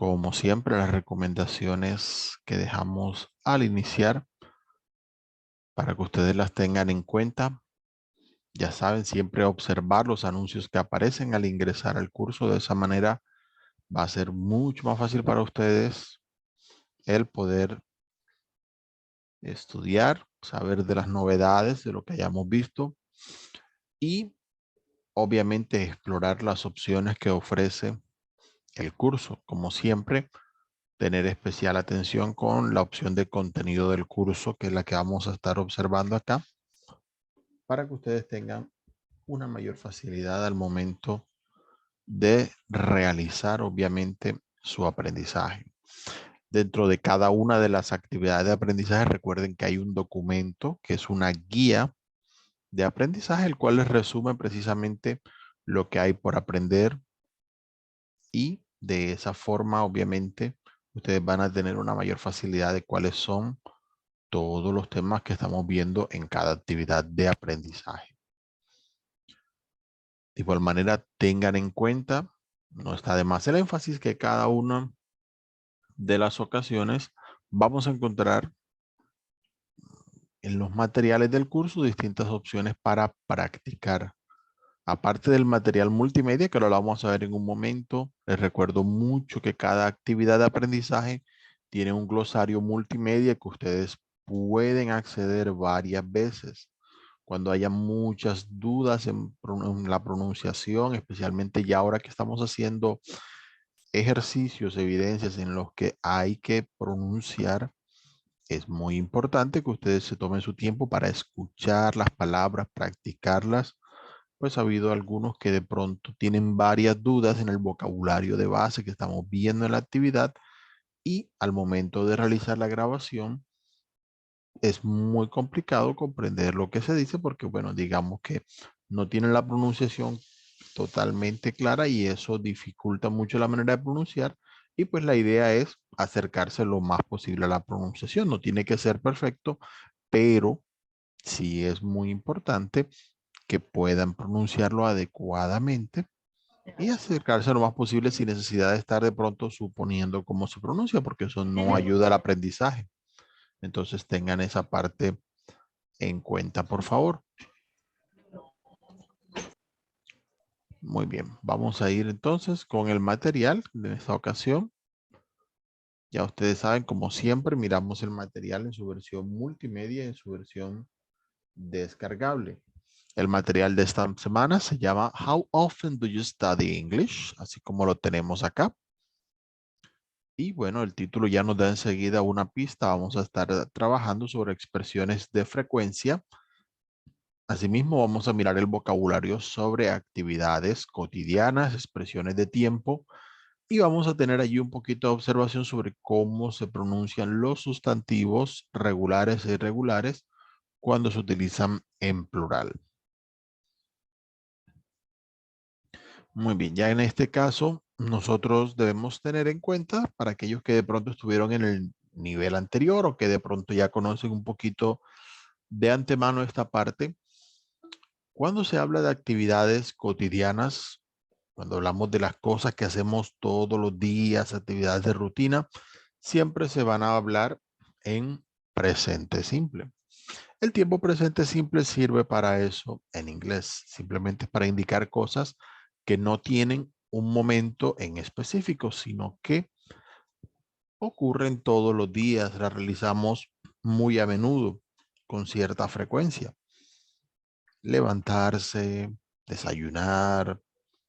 Como siempre, las recomendaciones que dejamos al iniciar para que ustedes las tengan en cuenta. Ya saben, siempre observar los anuncios que aparecen al ingresar al curso. De esa manera va a ser mucho más fácil para ustedes el poder estudiar, saber de las novedades, de lo que hayamos visto y obviamente explorar las opciones que ofrece el curso. Como siempre, tener especial atención con la opción de contenido del curso, que es la que vamos a estar observando acá, para que ustedes tengan una mayor facilidad al momento de realizar, obviamente, su aprendizaje. Dentro de cada una de las actividades de aprendizaje, recuerden que hay un documento que es una guía de aprendizaje, el cual les resume precisamente lo que hay por aprender y de esa forma, obviamente, ustedes van a tener una mayor facilidad de cuáles son todos los temas que estamos viendo en cada actividad de aprendizaje. De igual manera, tengan en cuenta, no está de más el énfasis, que cada una de las ocasiones vamos a encontrar en los materiales del curso distintas opciones para practicar. Aparte del material multimedia, que lo vamos a ver en un momento, les recuerdo mucho que cada actividad de aprendizaje tiene un glosario multimedia que ustedes pueden acceder varias veces. Cuando haya muchas dudas en la pronunciación, especialmente ya ahora que estamos haciendo ejercicios, evidencias en los que hay que pronunciar, es muy importante que ustedes se tomen su tiempo para escuchar las palabras, practicarlas. Pues ha habido algunos que de pronto tienen varias dudas en el vocabulario de base que estamos viendo en la actividad y al momento de realizar la grabación es muy complicado comprender lo que se dice porque, bueno, digamos que no tienen la pronunciación totalmente clara y eso dificulta mucho la manera de pronunciar. Y pues la idea es acercarse lo más posible a la pronunciación. No tiene que ser perfecto, pero sí es muy importante que puedan pronunciarlo adecuadamente y acercarse lo más posible sin necesidad de estar de pronto suponiendo cómo se pronuncia, porque eso no ayuda al aprendizaje. Entonces tengan esa parte en cuenta, por favor. Muy bien, vamos a ir entonces con el material de esta ocasión. Ya ustedes saben, como siempre, miramos el material en su versión multimedia y en su versión descargable. El material de esta semana se llama How Often Do You Study English? Así como lo tenemos acá. Y bueno, el título ya nos da enseguida una pista. Vamos a estar trabajando sobre expresiones de frecuencia. Asimismo, vamos a mirar el vocabulario sobre actividades cotidianas, expresiones de tiempo, y vamos a tener allí un poquito de observación sobre cómo se pronuncian los sustantivos regulares e irregulares cuando se utilizan en plural. Muy bien, ya en este caso, nosotros debemos tener en cuenta para aquellos que de pronto estuvieron en el nivel anterior o que de pronto ya conocen un poquito de antemano esta parte. Cuando se habla de actividades cotidianas, cuando hablamos de las cosas que hacemos todos los días, actividades de rutina, siempre se van a hablar en presente simple. El tiempo presente simple sirve para eso en inglés, simplemente para indicar cosas que no tienen un momento en específico, sino que ocurren todos los días, las realizamos muy a menudo, con cierta frecuencia. Levantarse, desayunar,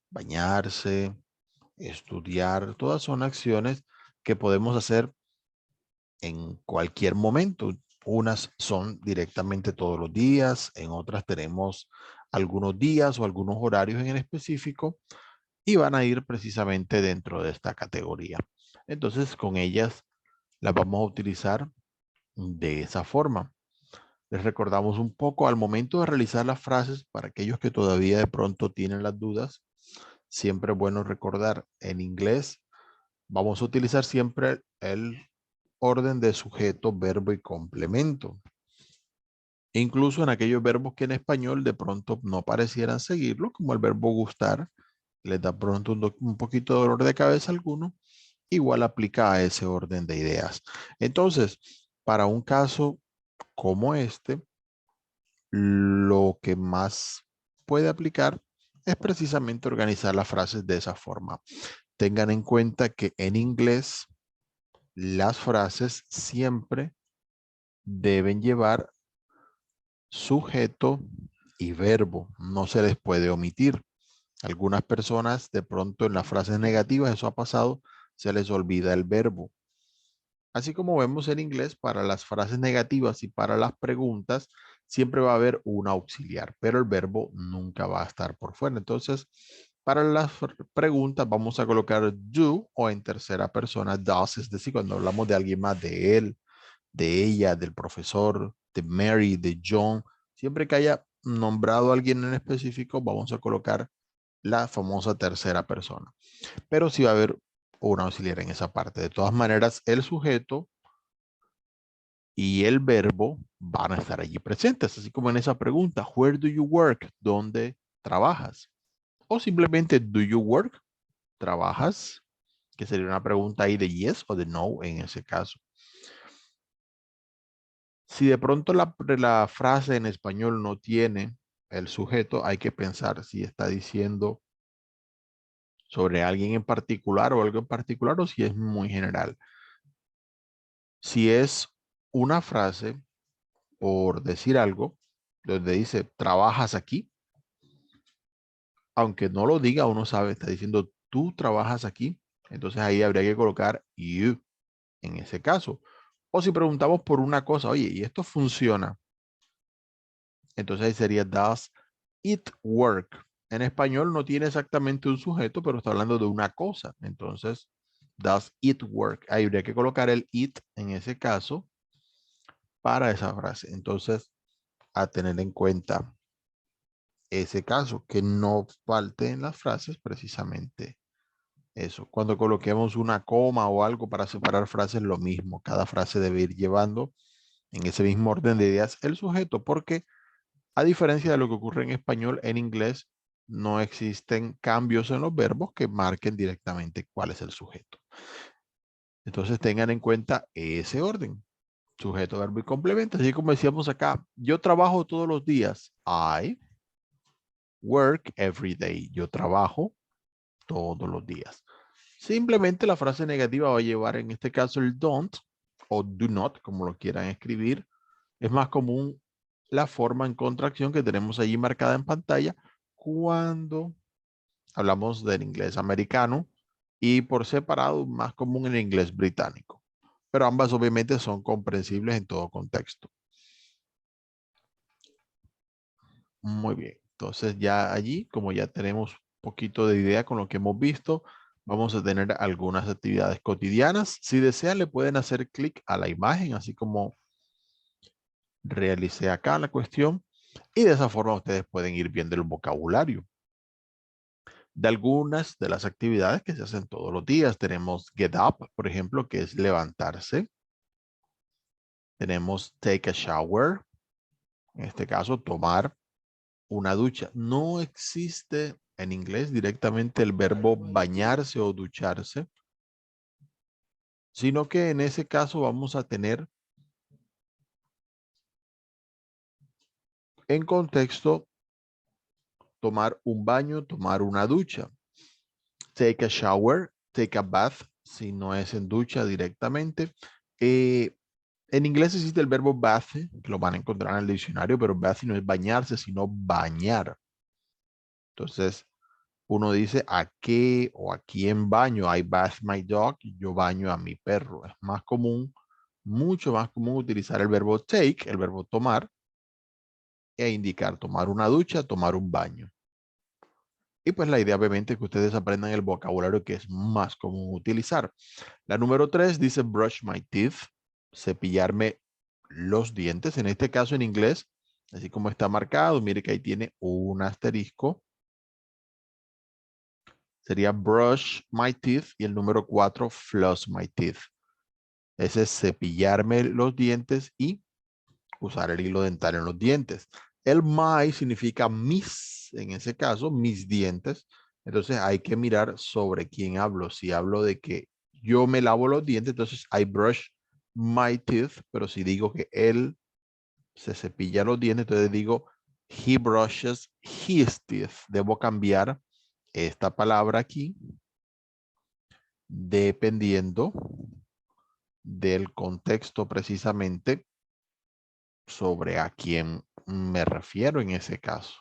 bañarse, estudiar, todas son acciones que podemos hacer en cualquier momento. Unas son directamente todos los días, en otras tenemos algunos días o algunos horarios en específico y van a ir precisamente dentro de esta categoría. Entonces, con ellas las vamos a utilizar de esa forma. Les recordamos un poco al momento de realizar las frases, para aquellos que todavía de pronto tienen las dudas, siempre es bueno recordar en inglés, vamos a utilizar siempre el orden de sujeto, verbo y complemento. Incluso en aquellos verbos que en español de pronto no parecieran seguirlo, como el verbo gustar, les da pronto un poquito de dolor de cabeza a alguno. igual aplica a ese orden de ideas. Entonces, para un caso como este, lo que más puede aplicar es precisamente organizar las frases de esa forma. Tengan en cuenta que en inglés las frases siempre deben llevar sujeto y verbo. No se les puede omitir. Algunas personas de pronto en las frases negativas, eso ha pasado, se les olvida el verbo. Así como vemos en inglés, para las frases negativas y para las preguntas, siempre va a haber un auxiliar, pero el verbo nunca va a estar por fuera. Entonces, para las preguntas vamos a colocar do o en tercera persona does, es decir, cuando hablamos de alguien más, de él, de ella, del profesor, de Mary, de John, siempre que haya nombrado a alguien en específico, vamos a colocar la famosa tercera persona. Pero sí va a haber un auxiliar en esa parte. De todas maneras, el sujeto y el verbo van a estar allí presentes, así como en esa pregunta, where do you work? ¿Dónde trabajas? O simplemente, do you work? ¿Trabajas? Que sería una pregunta ahí de yes o de no en ese caso. Si de pronto la frase en español no tiene el sujeto, hay que pensar si está diciendo sobre alguien en particular o algo en particular o si es muy general. Si es una frase por decir algo, donde dice, ¿trabajas aquí? Aunque no lo diga, uno sabe, está diciendo, tú trabajas aquí. Entonces ahí habría que colocar you en ese caso. O si preguntamos por una cosa, oye, ¿y esto funciona? Entonces ahí sería, does it work? En español no tiene exactamente un sujeto, pero está hablando de una cosa. Entonces, does it work? Ahí habría que colocar el it en ese caso para esa frase. Entonces, a tener en cuenta ese caso, que no falte en las frases precisamente eso. Cuando coloquemos una coma o algo para separar frases, lo mismo. Cada frase debe ir llevando en ese mismo orden de ideas el sujeto, porque a diferencia de lo que ocurre en español, en inglés no existen cambios en los verbos que marquen directamente cuál es el sujeto. Entonces tengan en cuenta ese orden. Sujeto, verbo y complemento. Así como decíamos acá, yo trabajo todos los días. I work every day. Yo trabajo todos los días. Simplemente la frase negativa va a llevar en este caso el don't o do not, como lo quieran escribir. Es más común la forma en contracción que tenemos allí marcada en pantalla cuando hablamos del inglés americano y por separado más común en el inglés británico. Pero ambas obviamente son comprensibles en todo contexto. Muy bien. Entonces ya allí, como ya tenemos un poquito de idea con lo que hemos visto, vamos a tener algunas actividades cotidianas. Si desean, le pueden hacer clic a la imagen, así como realicé acá la cuestión. Y de esa forma ustedes pueden ir viendo el vocabulario de algunas de las actividades que se hacen todos los días. Tenemos get up, por ejemplo, que es levantarse. Tenemos take a shower, en este caso tomar una ducha. No existe en inglés directamente el verbo bañarse o ducharse, sino que en ese caso vamos a tener en contexto tomar un baño, tomar una ducha. Take a shower, take a bath, si no es en ducha directamente. En inglés existe el verbo bath, que lo van a encontrar en el diccionario, pero bath no es bañarse, sino bañar. Entonces, uno dice a qué o a quién baño. I bath my dog. Yo baño a mi perro. Es más común, mucho más común utilizar el verbo take, el verbo tomar, e indicar tomar una ducha, tomar un baño. Y pues la idea obviamente es que ustedes aprendan el vocabulario que es más común utilizar. La número 3 dice brush my teeth, cepillarme los dientes. En este caso en inglés, así como está marcado, mire que ahí tiene un asterisco. Sería brush my teeth y el número 4, floss my teeth. Ese es cepillarme los dientes y usar el hilo dental en los dientes. El my significa mis, en ese caso, mis dientes. Entonces hay que mirar sobre quién hablo. Si hablo de que yo me lavo los dientes, entonces I brush my teeth, pero si digo que él se cepilla los dientes, entonces digo he brushes his teeth. Debo cambiar esta palabra aquí dependiendo del contexto precisamente sobre a quién me refiero en ese caso.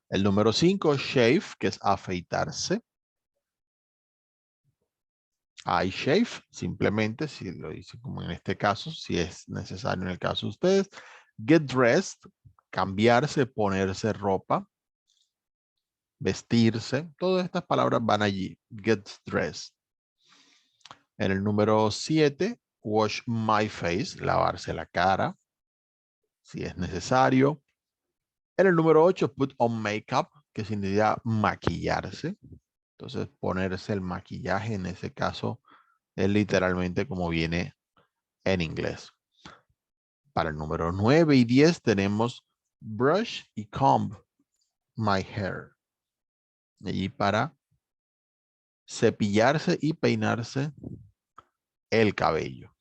El número 5, shave, que es afeitarse. I shave, simplemente, si lo dice como en este caso, si es necesario en el caso de ustedes. Get dressed, cambiarse, ponerse ropa, vestirse. Todas estas palabras van allí. Get dressed. En el número 7, wash my face, lavarse la cara, si es necesario. En el número 8, put on makeup, que significa maquillarse. Entonces, ponerse el maquillaje en ese caso es literalmente como viene en inglés. Para el número 9 y 10 tenemos brush y comb my hair. Y para cepillarse y peinarse el cabello.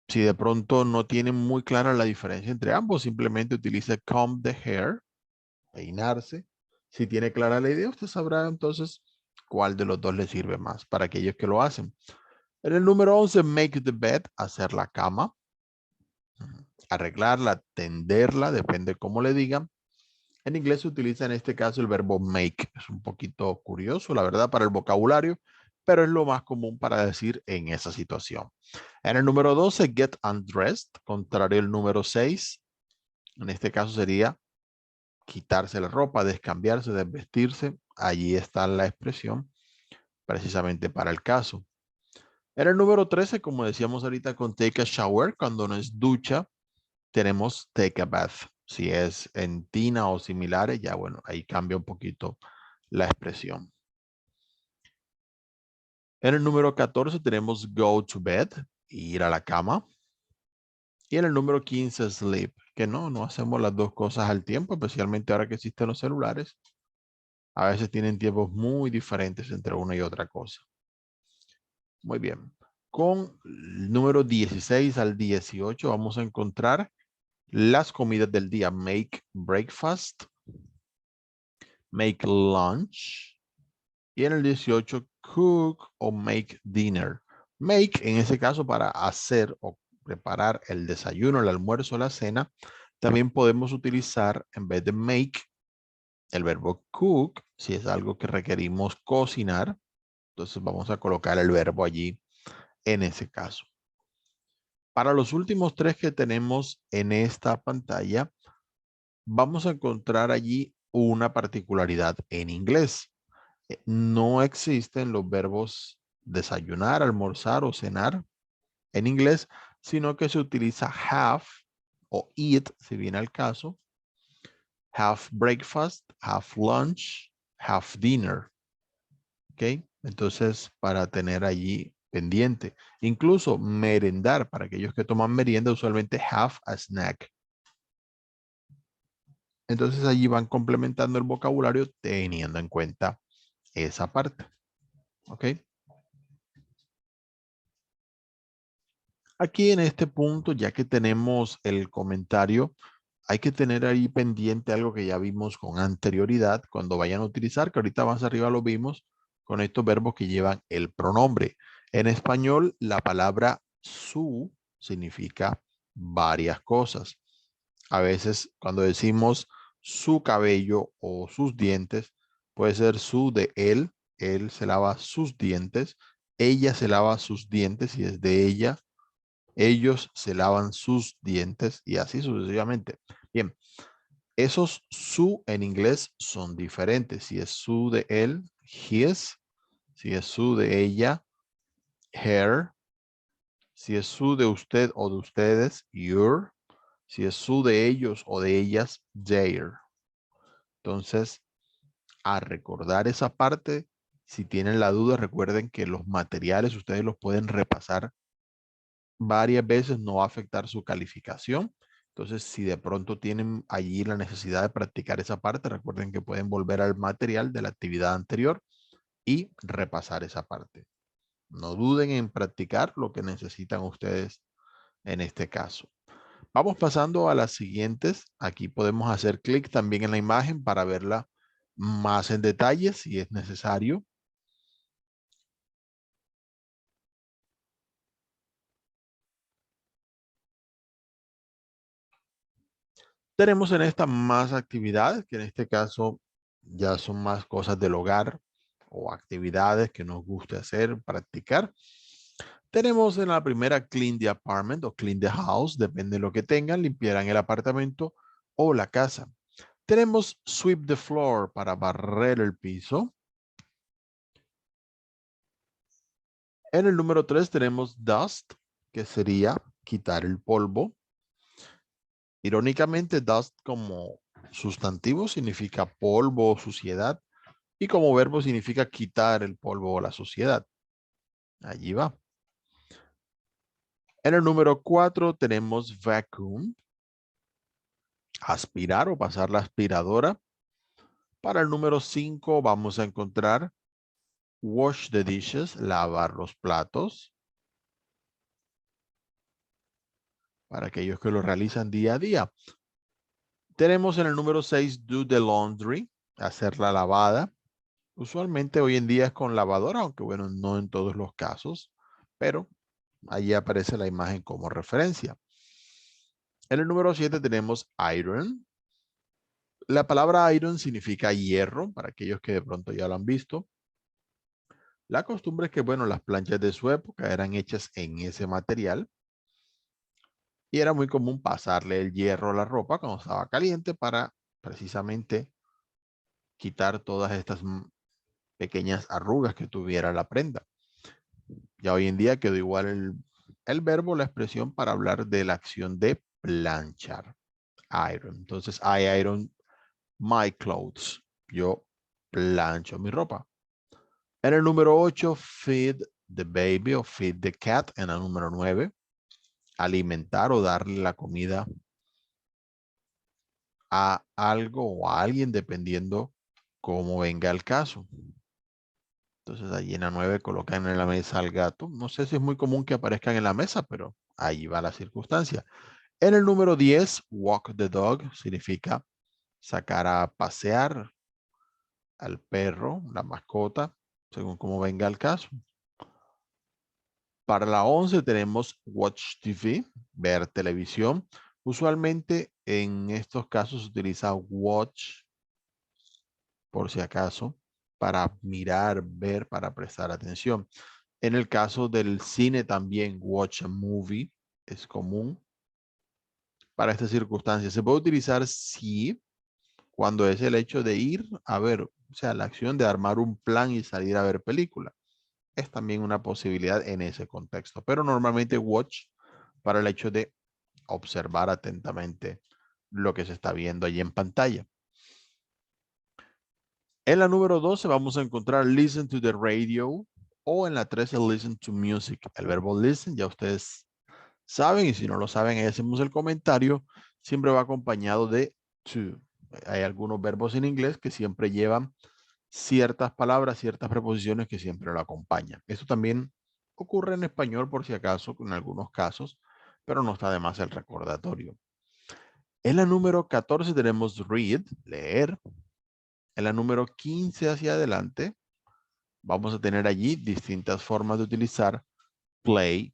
Si de pronto no tienen muy clara la diferencia entre ambos, simplemente utilice comb the hair, peinarse. Si tiene clara la idea, usted sabrá entonces cuál de los dos le sirve más para aquellos que lo hacen. En el número 11, make the bed, hacer la cama. Arreglarla, tenderla, depende cómo le digan. En inglés se utiliza en este caso el verbo make. Es un poquito curioso, la verdad, para el vocabulario, pero es lo más común para decir en esa situación. En el número 12, get undressed, contrario al número 6. En este caso sería quitarse la ropa, descambiarse, desvestirse. Allí está la expresión precisamente para el caso. En el número 13, como decíamos ahorita con take a shower, cuando no es ducha, tenemos take a bath. Si es en tina o similares, ya bueno, ahí cambia un poquito la expresión. En el número 14 tenemos go to bed, ir a la cama. Y en el número 15, sleep, que no hacemos las dos cosas al tiempo, especialmente ahora que existen los celulares. A veces tienen tiempos muy diferentes entre una y otra cosa. Muy bien. Con el número 16 al 18 vamos a encontrar las comidas del día. Make breakfast, make lunch. Y en el 18, cook o make dinner. Make, en ese caso, para hacer o preparar el desayuno, el almuerzo, la cena. También podemos utilizar, en vez de make, el verbo cook, si es algo que requerimos cocinar. Entonces vamos a colocar el verbo allí en ese caso. Para los últimos tres que tenemos en esta pantalla, vamos a encontrar allí una particularidad en inglés. No existen los verbos desayunar, almorzar o cenar en inglés, sino que se utiliza have o eat, si viene al caso, have breakfast, have lunch, have dinner. ¿Ok? Entonces, para tener allí pendiente. Incluso merendar, para aquellos que toman merienda, usualmente have a snack. Entonces, allí van complementando el vocabulario teniendo en cuenta esa parte. ¿Ok? Aquí en este punto, ya que tenemos el comentario, hay que tener ahí pendiente algo que ya vimos con anterioridad cuando vayan a utilizar, que ahorita más arriba lo vimos con estos verbos que llevan el pronombre. En español, la palabra su significa varias cosas. A veces cuando decimos su cabello o sus dientes, puede ser su de él se lava sus dientes, ella se lava sus dientes y es de ella, ellos se lavan sus dientes y así sucesivamente. Bien, esos su en inglés son diferentes. Si es su de él, his. Si es su de ella, her. Si es su de usted o de ustedes, your. Si es su de ellos o de ellas, their. Entonces, a recordar esa parte, si tienen la duda, recuerden que los materiales ustedes los pueden repasar varias veces, no va a afectar su calificación. Entonces, si de pronto tienen allí la necesidad de practicar esa parte, recuerden que pueden volver al material de la actividad anterior y repasar esa parte. No duden en practicar lo que necesitan ustedes en este caso. Vamos pasando a las siguientes. Aquí podemos hacer clic también en la imagen para verla más en detalle si es necesario. Tenemos en esta más actividades, que en este caso ya son más cosas del hogar o actividades que nos guste hacer, practicar. Tenemos en la primera clean the apartment o clean the house, depende de lo que tengan, limpiarán el apartamento o la casa. Tenemos sweep the floor para barrer el piso. En el número 3 tenemos dust, que sería quitar el polvo. Irónicamente, dust como sustantivo significa polvo o suciedad y como verbo significa quitar el polvo o la suciedad. Allí va. En el número 4 tenemos vacuum, aspirar o pasar la aspiradora. Para el número 5 vamos a encontrar wash the dishes, lavar los platos. Para aquellos que lo realizan día a día. Tenemos en el número 6 do the laundry, hacer la lavada. Usualmente hoy en día es con lavadora, aunque bueno, no en todos los casos, pero allí aparece la imagen como referencia. En el número 7 tenemos iron. La palabra iron significa hierro, para aquellos que de pronto ya lo han visto. La costumbre es que, bueno, las planchas de su época eran hechas en ese material y era muy común pasarle el hierro a la ropa cuando estaba caliente para precisamente quitar todas estas pequeñas arrugas que tuviera la prenda. Ya hoy en día quedó igual el verbo, la expresión para hablar de la acción de planchar. Iron. Entonces, I iron my clothes. Yo plancho mi ropa. En el número 8, feed the baby o feed the cat. En el número 9, alimentar o darle la comida a algo o a alguien dependiendo cómo venga el caso. Entonces allí en la 9 colocan en la mesa al gato. No sé si es muy común que aparezcan en la mesa, pero ahí va la circunstancia. En el número 10, walk the dog significa sacar a pasear al perro, la mascota, según cómo venga el caso. Para la 11 tenemos watch TV, ver televisión. Usualmente en estos casos se utiliza watch, por si acaso, para mirar, ver, para prestar atención. En el caso del cine también, watch a movie es común para estas circunstancias. Se puede utilizar sí cuando es el hecho de ir a ver, o sea, la acción de armar un plan y salir a ver película. Es también una posibilidad en ese contexto, pero normalmente watch para el hecho de observar atentamente lo que se está viendo allí en pantalla. En la número 12 vamos a encontrar listen to the radio o en la 13 listen to music. El verbo listen ya ustedes saben y si no lo saben ahí hacemos el comentario. Siempre va acompañado de to. Hay algunos verbos en inglés que siempre llevan ciertas palabras, ciertas preposiciones que siempre lo acompañan. Esto también ocurre en español por si acaso, en algunos casos, pero no está de más el recordatorio. En la número 14 tenemos read, leer. En la número 15 hacia adelante vamos a tener allí distintas formas de utilizar play.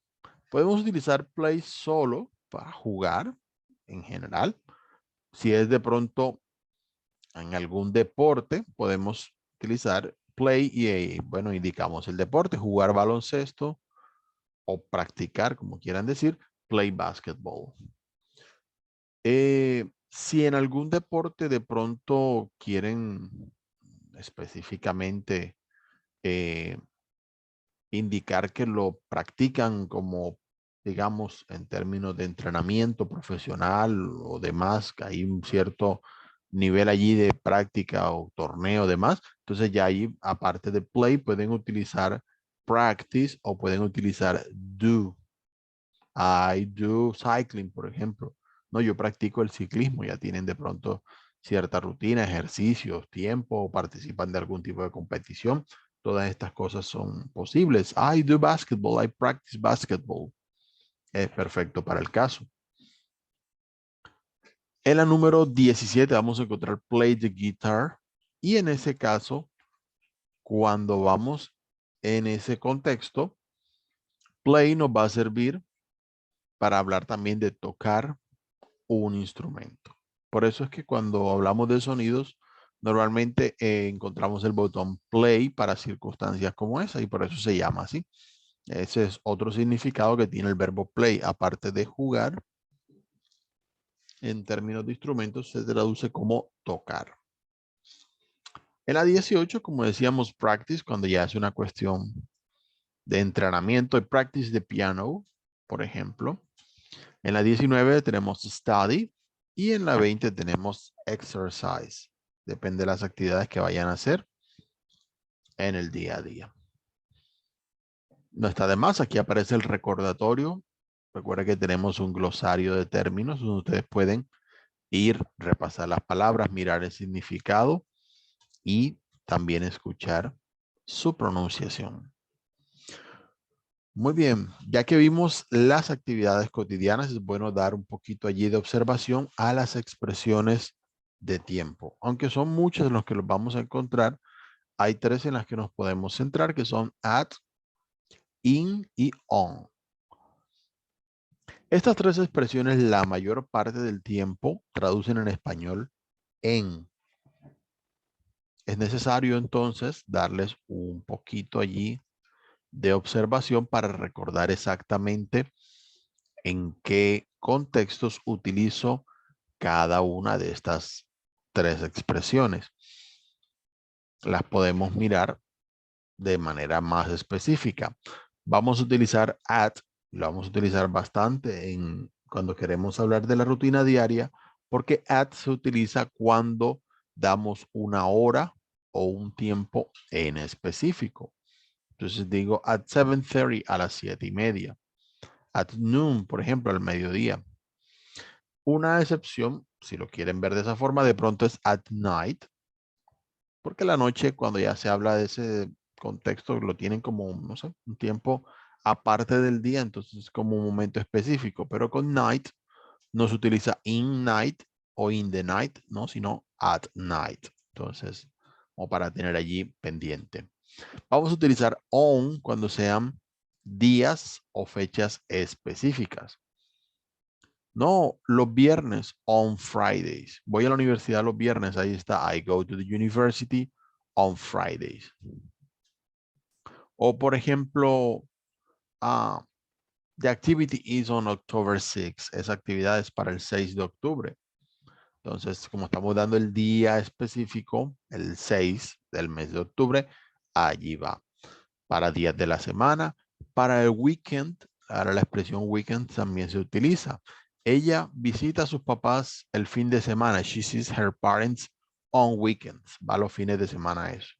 Podemos utilizar play solo para jugar en general. Si es de pronto en algún deporte, podemos utilizar play y, bueno, indicamos el deporte, jugar baloncesto o practicar, como quieran decir, play basketball. Si en algún deporte de pronto quieren específicamente eh, indicar que lo practican como, digamos, en términos de entrenamiento profesional o demás, que hay un cierto nivel allí de práctica o torneo demás, entonces ya ahí, aparte de play, pueden utilizar practice o pueden utilizar do. I do cycling, por ejemplo. No, yo practico el ciclismo, ya tienen de pronto cierta rutina, ejercicios, tiempo, o participan de algún tipo de competición. Todas estas cosas son posibles. I do basketball, I practice basketball. Es perfecto para el caso. En la número 17 vamos a encontrar play the guitar. Y en ese caso, cuando vamos en ese contexto, play nos va a servir para hablar también de tocar un instrumento. Por eso es que cuando hablamos de sonidos, normalmente encontramos el botón play para circunstancias como esa y por eso se llama así. Ese es otro significado que tiene el verbo play. Aparte de jugar, en términos de instrumentos se traduce como tocar. En la 18, como decíamos, practice, cuando ya es una cuestión de entrenamiento, y practice de piano, por ejemplo. En la 19 tenemos study y en la 20 tenemos exercise. Depende de las actividades que vayan a hacer en el día a día. No está de más, aquí aparece el recordatorio. Recuerda que tenemos un glosario de términos donde ustedes pueden ir, repasar las palabras, mirar el significado y también escuchar su pronunciación. Muy bien, ya que vimos las actividades cotidianas, es bueno dar un poquito allí de observación a las expresiones de tiempo. Aunque son muchas en las que los vamos a encontrar, hay tres en las que nos podemos centrar, que son at, in y on. Estas tres expresiones la mayor parte del tiempo traducen en español en. Es necesario entonces darles un poquito allí de observación para recordar exactamente en qué contextos utilizo cada una de estas tres expresiones. Las podemos mirar de manera más específica. Vamos a utilizar at, lo vamos a utilizar bastante cuando queremos hablar de la rutina diaria, porque at se utiliza cuando damos una hora o un tiempo en específico. Entonces digo at 7:30 a las 7:30. At noon, por ejemplo, al mediodía. Una excepción, si lo quieren ver de esa forma, de pronto es at night, porque la noche, cuando ya se habla de ese contexto, lo tienen como, no sé, un tiempo aparte del día, entonces es como un momento específico, pero con night no se utiliza in night o in the night, ¿no? Sino at night. Entonces, o para tener allí pendiente. Vamos a utilizar on cuando sean días o fechas específicas. No, los viernes, on Fridays. Voy a la universidad los viernes, ahí está. I go to the university on Fridays. O por ejemplo, the activity is on October 6. Esa actividad es para el 6 de octubre. Entonces, como estamos dando el día específico, el 6 del mes de octubre, allí va. Para días de la semana, para el weekend, ahora la expresión weekend también se utiliza. Ella visita a sus papás el fin de semana. She sees her parents on weekends. Va los fines de semana a eso.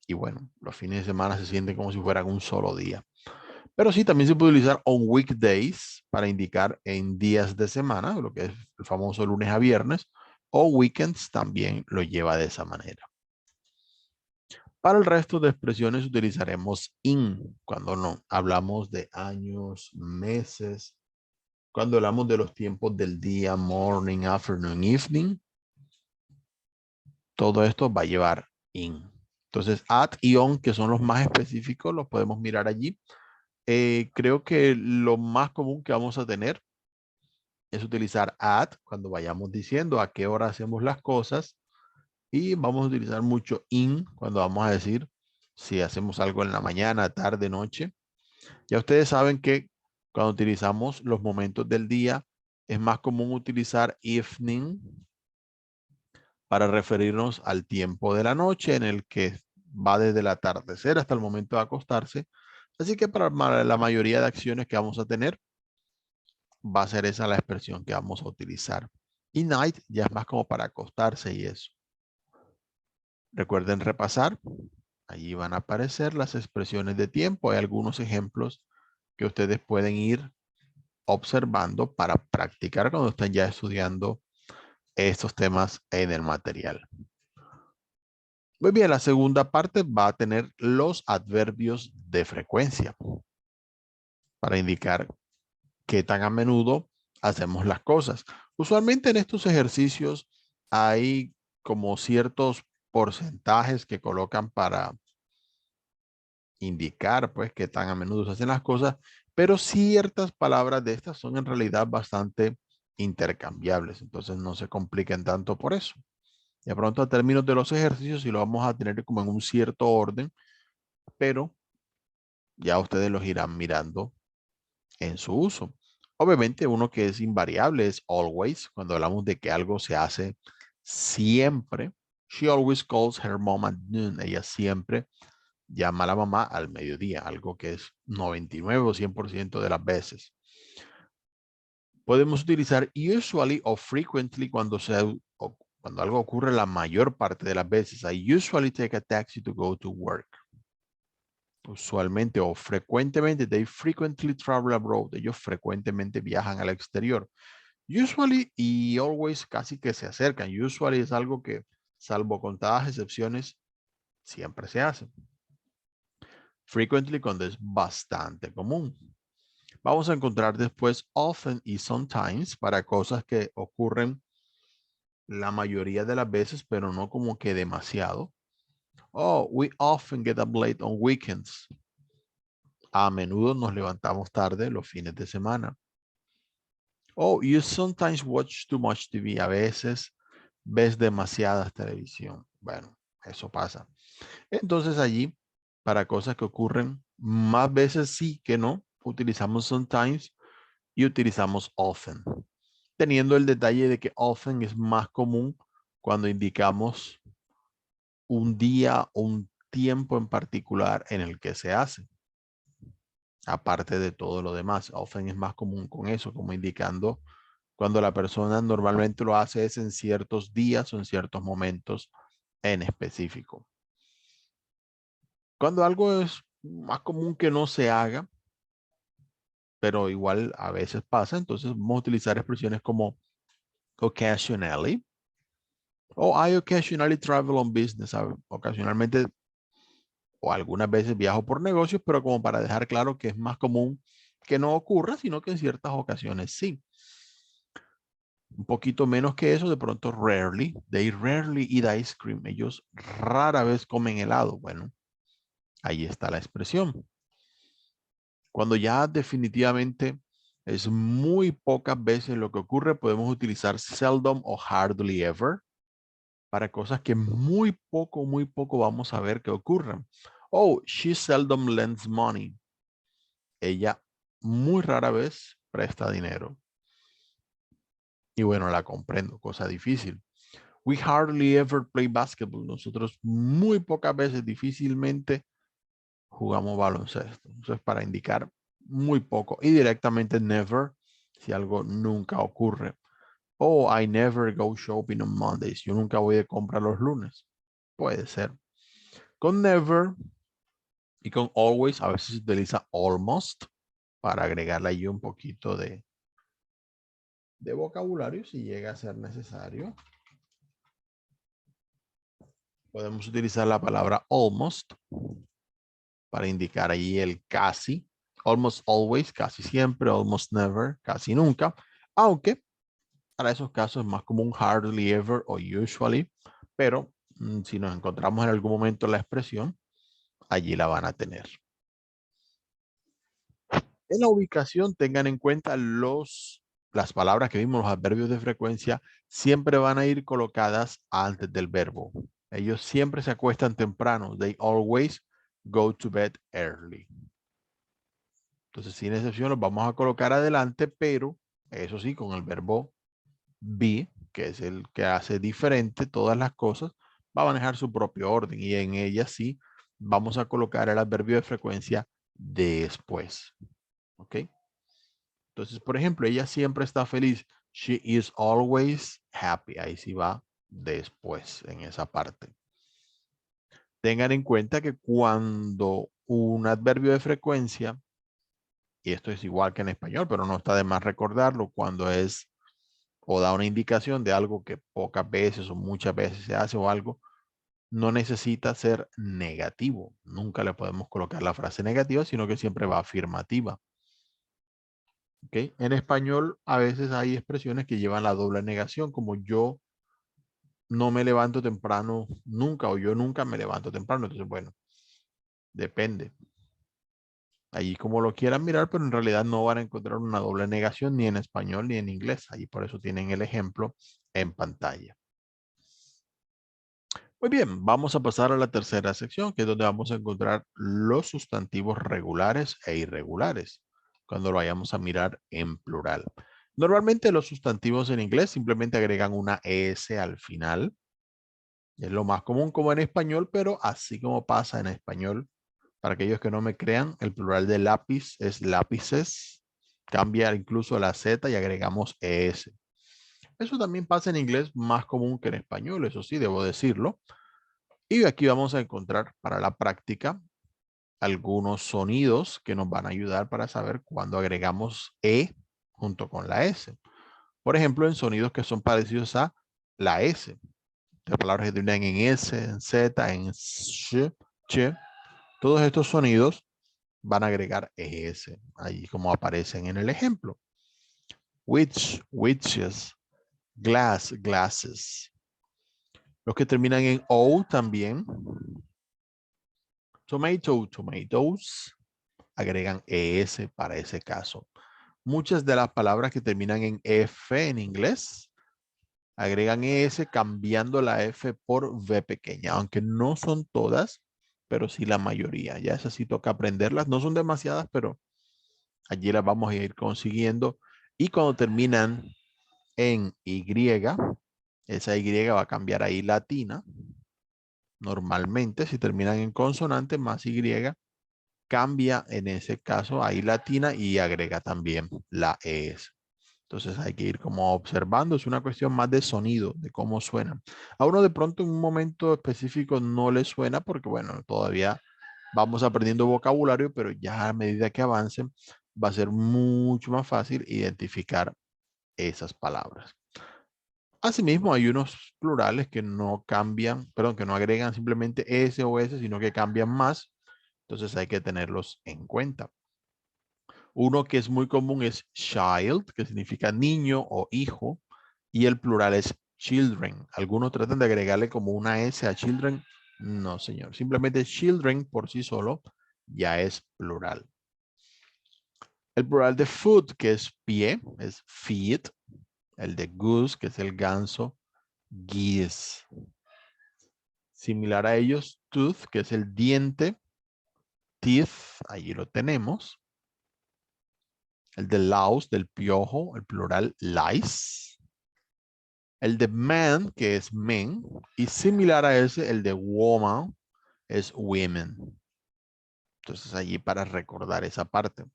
Y bueno, los fines de semana se sienten como si fueran un solo día. Pero sí, también se puede utilizar on weekdays para indicar en días de semana, lo que es el famoso lunes a viernes, o weekends también lo lleva de esa manera. Para el resto de expresiones utilizaremos in cuando no hablamos de años, meses, cuando hablamos de los tiempos del día, morning, afternoon, evening. Todo esto va a llevar in. Entonces, at y on, que son los más específicos, los podemos mirar allí. Creo que lo más común que vamos a tener es utilizar at cuando vayamos diciendo a qué hora hacemos las cosas. Y vamos a utilizar mucho in cuando vamos a decir si hacemos algo en la mañana, tarde, noche. Ya ustedes saben que cuando utilizamos los momentos del día, es más común utilizar evening para referirnos al tiempo de la noche en el que va desde el atardecer hasta el momento de acostarse. Así que para la mayoría de acciones que vamos a tener, va a ser esa la expresión que vamos a utilizar. Y night ya es más como para acostarse y eso. Recuerden repasar. Allí van a aparecer las expresiones de tiempo. Hay algunos ejemplos que ustedes pueden ir observando para practicar cuando estén ya estudiando estos temas en el material. Muy bien, la segunda parte va a tener los adverbios de frecuencia para indicar qué tan a menudo hacemos las cosas. Usualmente en estos ejercicios hay como ciertos porcentajes que colocan para indicar pues qué tan a menudo se hacen las cosas, pero ciertas palabras de estas son en realidad bastante intercambiables, entonces no se compliquen tanto por eso. De pronto a términos de los ejercicios sí lo vamos a tener como en un cierto orden, pero ya ustedes los irán mirando en su uso. Obviamente uno que es invariable es always, cuando hablamos de que algo se hace siempre. She always calls her mom at noon. Ella siempre llama a la mamá al mediodía, algo que es 99 o 100% de las veces. Podemos utilizar usually o frequently cuando algo ocurre la mayor parte de las veces. I usually take a taxi to go to work. Usualmente o frecuentemente, they frequently travel abroad. Ellos frecuentemente viajan al exterior. Usually y always casi que se acercan. Usually es algo que, salvo contadas excepciones, siempre se hace. Frequently cuando es bastante común. Vamos a encontrar después often y sometimes para cosas que ocurren la mayoría de las veces, pero no como que demasiado. Oh, we often get up late on weekends. A menudo nos levantamos tarde los fines de semana. Oh, you sometimes watch too much TV. A veces ves demasiada televisión. Bueno, eso pasa. Entonces allí, para cosas que ocurren más veces sí que no, utilizamos sometimes y utilizamos often. Teniendo el detalle de que often es más común cuando indicamos un día o un tiempo en particular en el que se hace. Aparte de todo lo demás, often es más común con eso, como indicando cuando la persona normalmente lo hace es en ciertos días o en ciertos momentos en específico. Cuando algo es más común que no se haga, pero igual a veces pasa, entonces vamos a utilizar expresiones como occasionally o I occasionally travel on business. Ocasionalmente o algunas veces viajo por negocios, pero como para dejar claro que es más común que no ocurra, sino que en ciertas ocasiones sí. Un poquito menos que eso, de pronto rarely. They rarely eat ice cream. Ellos rara vez comen helado. Bueno, ahí está la expresión. Cuando ya definitivamente es muy pocas veces lo que ocurre, podemos utilizar seldom o hardly ever para cosas que muy poco vamos a ver que ocurran. Oh, she seldom lends money. Ella muy rara vez presta dinero. Y bueno, la comprendo, cosa difícil. We hardly ever play basketball. Nosotros muy pocas veces, difícilmente jugamos baloncesto. Eso es para indicar muy poco. Y directamente never, si algo nunca ocurre. Oh, I never go shopping on Mondays. Yo nunca voy de compra los lunes. Puede ser. Con never y con always a veces se utiliza almost para agregarle ahí un poquito de vocabulario si llega a ser necesario. Podemos utilizar la palabra almost para indicar ahí el casi. Almost always, casi siempre. Almost never, casi nunca. Aunque para esos casos es más común hardly ever o usually. Pero si nos encontramos en algún momento la expresión, allí la van a tener. En la ubicación tengan en cuenta las palabras que vimos, los adverbios de frecuencia, siempre van a ir colocadas antes del verbo. Ellos siempre se acuestan temprano. They always go to bed early. Entonces, sin excepción, los vamos a colocar adelante, pero eso sí, con el verbo be, que es el que hace diferente todas las cosas, va a manejar su propio orden y en ella sí vamos a colocar el adverbio de frecuencia después. ¿Ok? Entonces, por ejemplo, ella siempre está feliz. She is always happy. Ahí sí va después en esa parte. Tengan en cuenta que cuando un adverbio de frecuencia Y esto es igual que en español, pero no está de más recordarlo cuando es o da una indicación de algo que pocas veces o muchas veces se hace o algo, no necesita ser negativo. Nunca le podemos colocar la frase negativa, sino que siempre va afirmativa. ¿Okay? En español a veces hay expresiones que llevan la doble negación, como yo no me levanto temprano nunca o yo nunca me levanto temprano. Entonces, bueno, depende. Allí como lo quieran mirar, pero en realidad no van a encontrar una doble negación ni en español ni en inglés. Allí por eso tienen el ejemplo en pantalla. Muy bien, vamos a pasar a la tercera sección, que es donde vamos a encontrar los sustantivos regulares e irregulares, cuando lo vayamos a mirar en plural. Normalmente los sustantivos en inglés simplemente agregan una S al final. Es lo más común como en español, pero así como pasa en español, para aquellos que no me crean, el plural de lápiz es lápices. Cambia incluso la Z y agregamos ES. Eso también pasa en inglés más común que en español, eso sí, debo decirlo. Y aquí vamos a encontrar para la práctica algunos sonidos que nos van a ayudar para saber cuándo agregamos E junto con la S. Por ejemplo, en sonidos que son parecidos a la S. Las palabras que terminan en S, en Z, en sh, ch. Todos estos sonidos van a agregar ES, ahí como aparecen en el ejemplo. Witch, witches, glass, glasses. Los que terminan en O también. Tomato, tomatoes. Agregan ES para ese caso. Muchas de las palabras que terminan en F en inglés agregan ES cambiando la F por V pequeña, aunque no son todas, pero sí la mayoría. Ya esas sí toca aprenderlas. No son demasiadas, pero allí las vamos a ir consiguiendo. Y cuando terminan en Y, esa Y va a cambiar ahí latina. Normalmente, si terminan en consonante más Y, cambia en ese caso ahí latina y agrega también la ES. Entonces hay que ir como observando, es una cuestión más de sonido, de cómo suenan. A uno de pronto en un momento específico no le suena porque bueno, todavía vamos aprendiendo vocabulario, pero ya a medida que avancen va a ser mucho más fácil identificar esas palabras. Asimismo, hay unos plurales que no cambian, perdón, que no agregan simplemente S o S, sino que cambian más. Entonces hay que tenerlos en cuenta. Uno que es muy común es child, que significa niño o hijo, y el plural es children. Algunos tratan de agregarle como una S a children. No, señor. Simplemente children por sí solo ya es plural. El plural de foot, que es pie, es feet. El de goose, que es el ganso, geese. Similar a ellos, tooth, que es el diente, teeth, allí lo tenemos. El de louse, del piojo, el plural lice. El de man, que es men, y similar a ese, el de woman, es women. Entonces allí para recordar esa parte.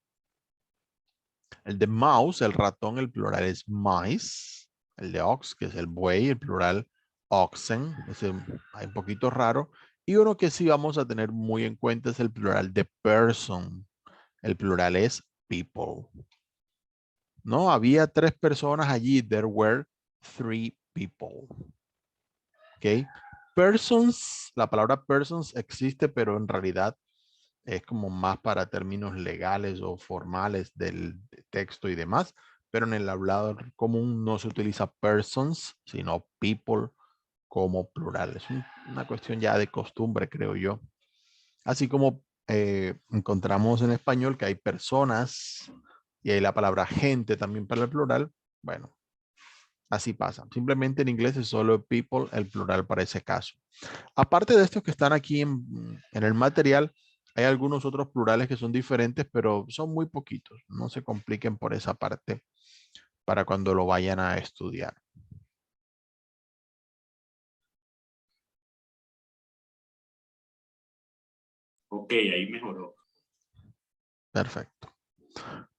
El de mouse, el ratón, el plural es mice. El de ox, que es el buey, el plural oxen. Ese hay un poquito raro. Y uno que sí vamos a tener muy en cuenta es el plural de person. El plural es people. No, había 3 personas allí. There were 3 people. ¿Ok? Persons, la palabra persons existe, pero en realidad es como más para términos legales o formales del texto y demás. Pero en el hablado común no se utiliza persons, sino people como plural. Es una cuestión ya de costumbre, creo yo. Así como encontramos en español que hay personas y hay la palabra gente también para el plural. Bueno, así pasa. Simplemente en inglés es solo people, el plural para ese caso. Aparte de estos que están aquí en el material, hay algunos otros plurales que son diferentes, pero son muy poquitos. No se compliquen por esa parte para cuando lo vayan a estudiar. Ok, ahí mejoró. Perfecto.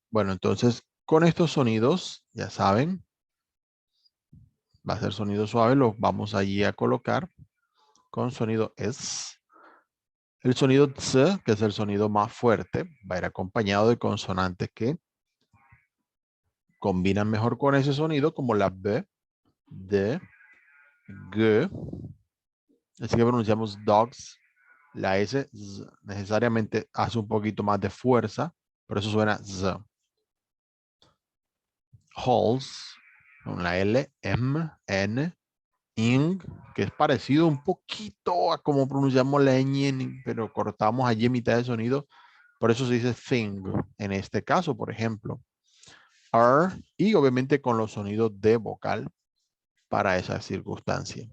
Bueno, entonces con estos sonidos, ya saben, va a ser sonido suave, los vamos allí a colocar con sonido S. El sonido ts, que es el sonido más fuerte, va a ir acompañado de consonantes que combinan mejor con ese sonido, como la b, d, g. Así que pronunciamos dogs. La S necesariamente hace un poquito más de fuerza, por eso suena z. Halls, con la L, M, N, ing, que es parecido un poquito a como pronunciamos la ñ, pero cortamos allí en mitad de sonido. Por eso se dice thing en este caso, por ejemplo. R, y obviamente con los sonidos de vocal para esa circunstancia.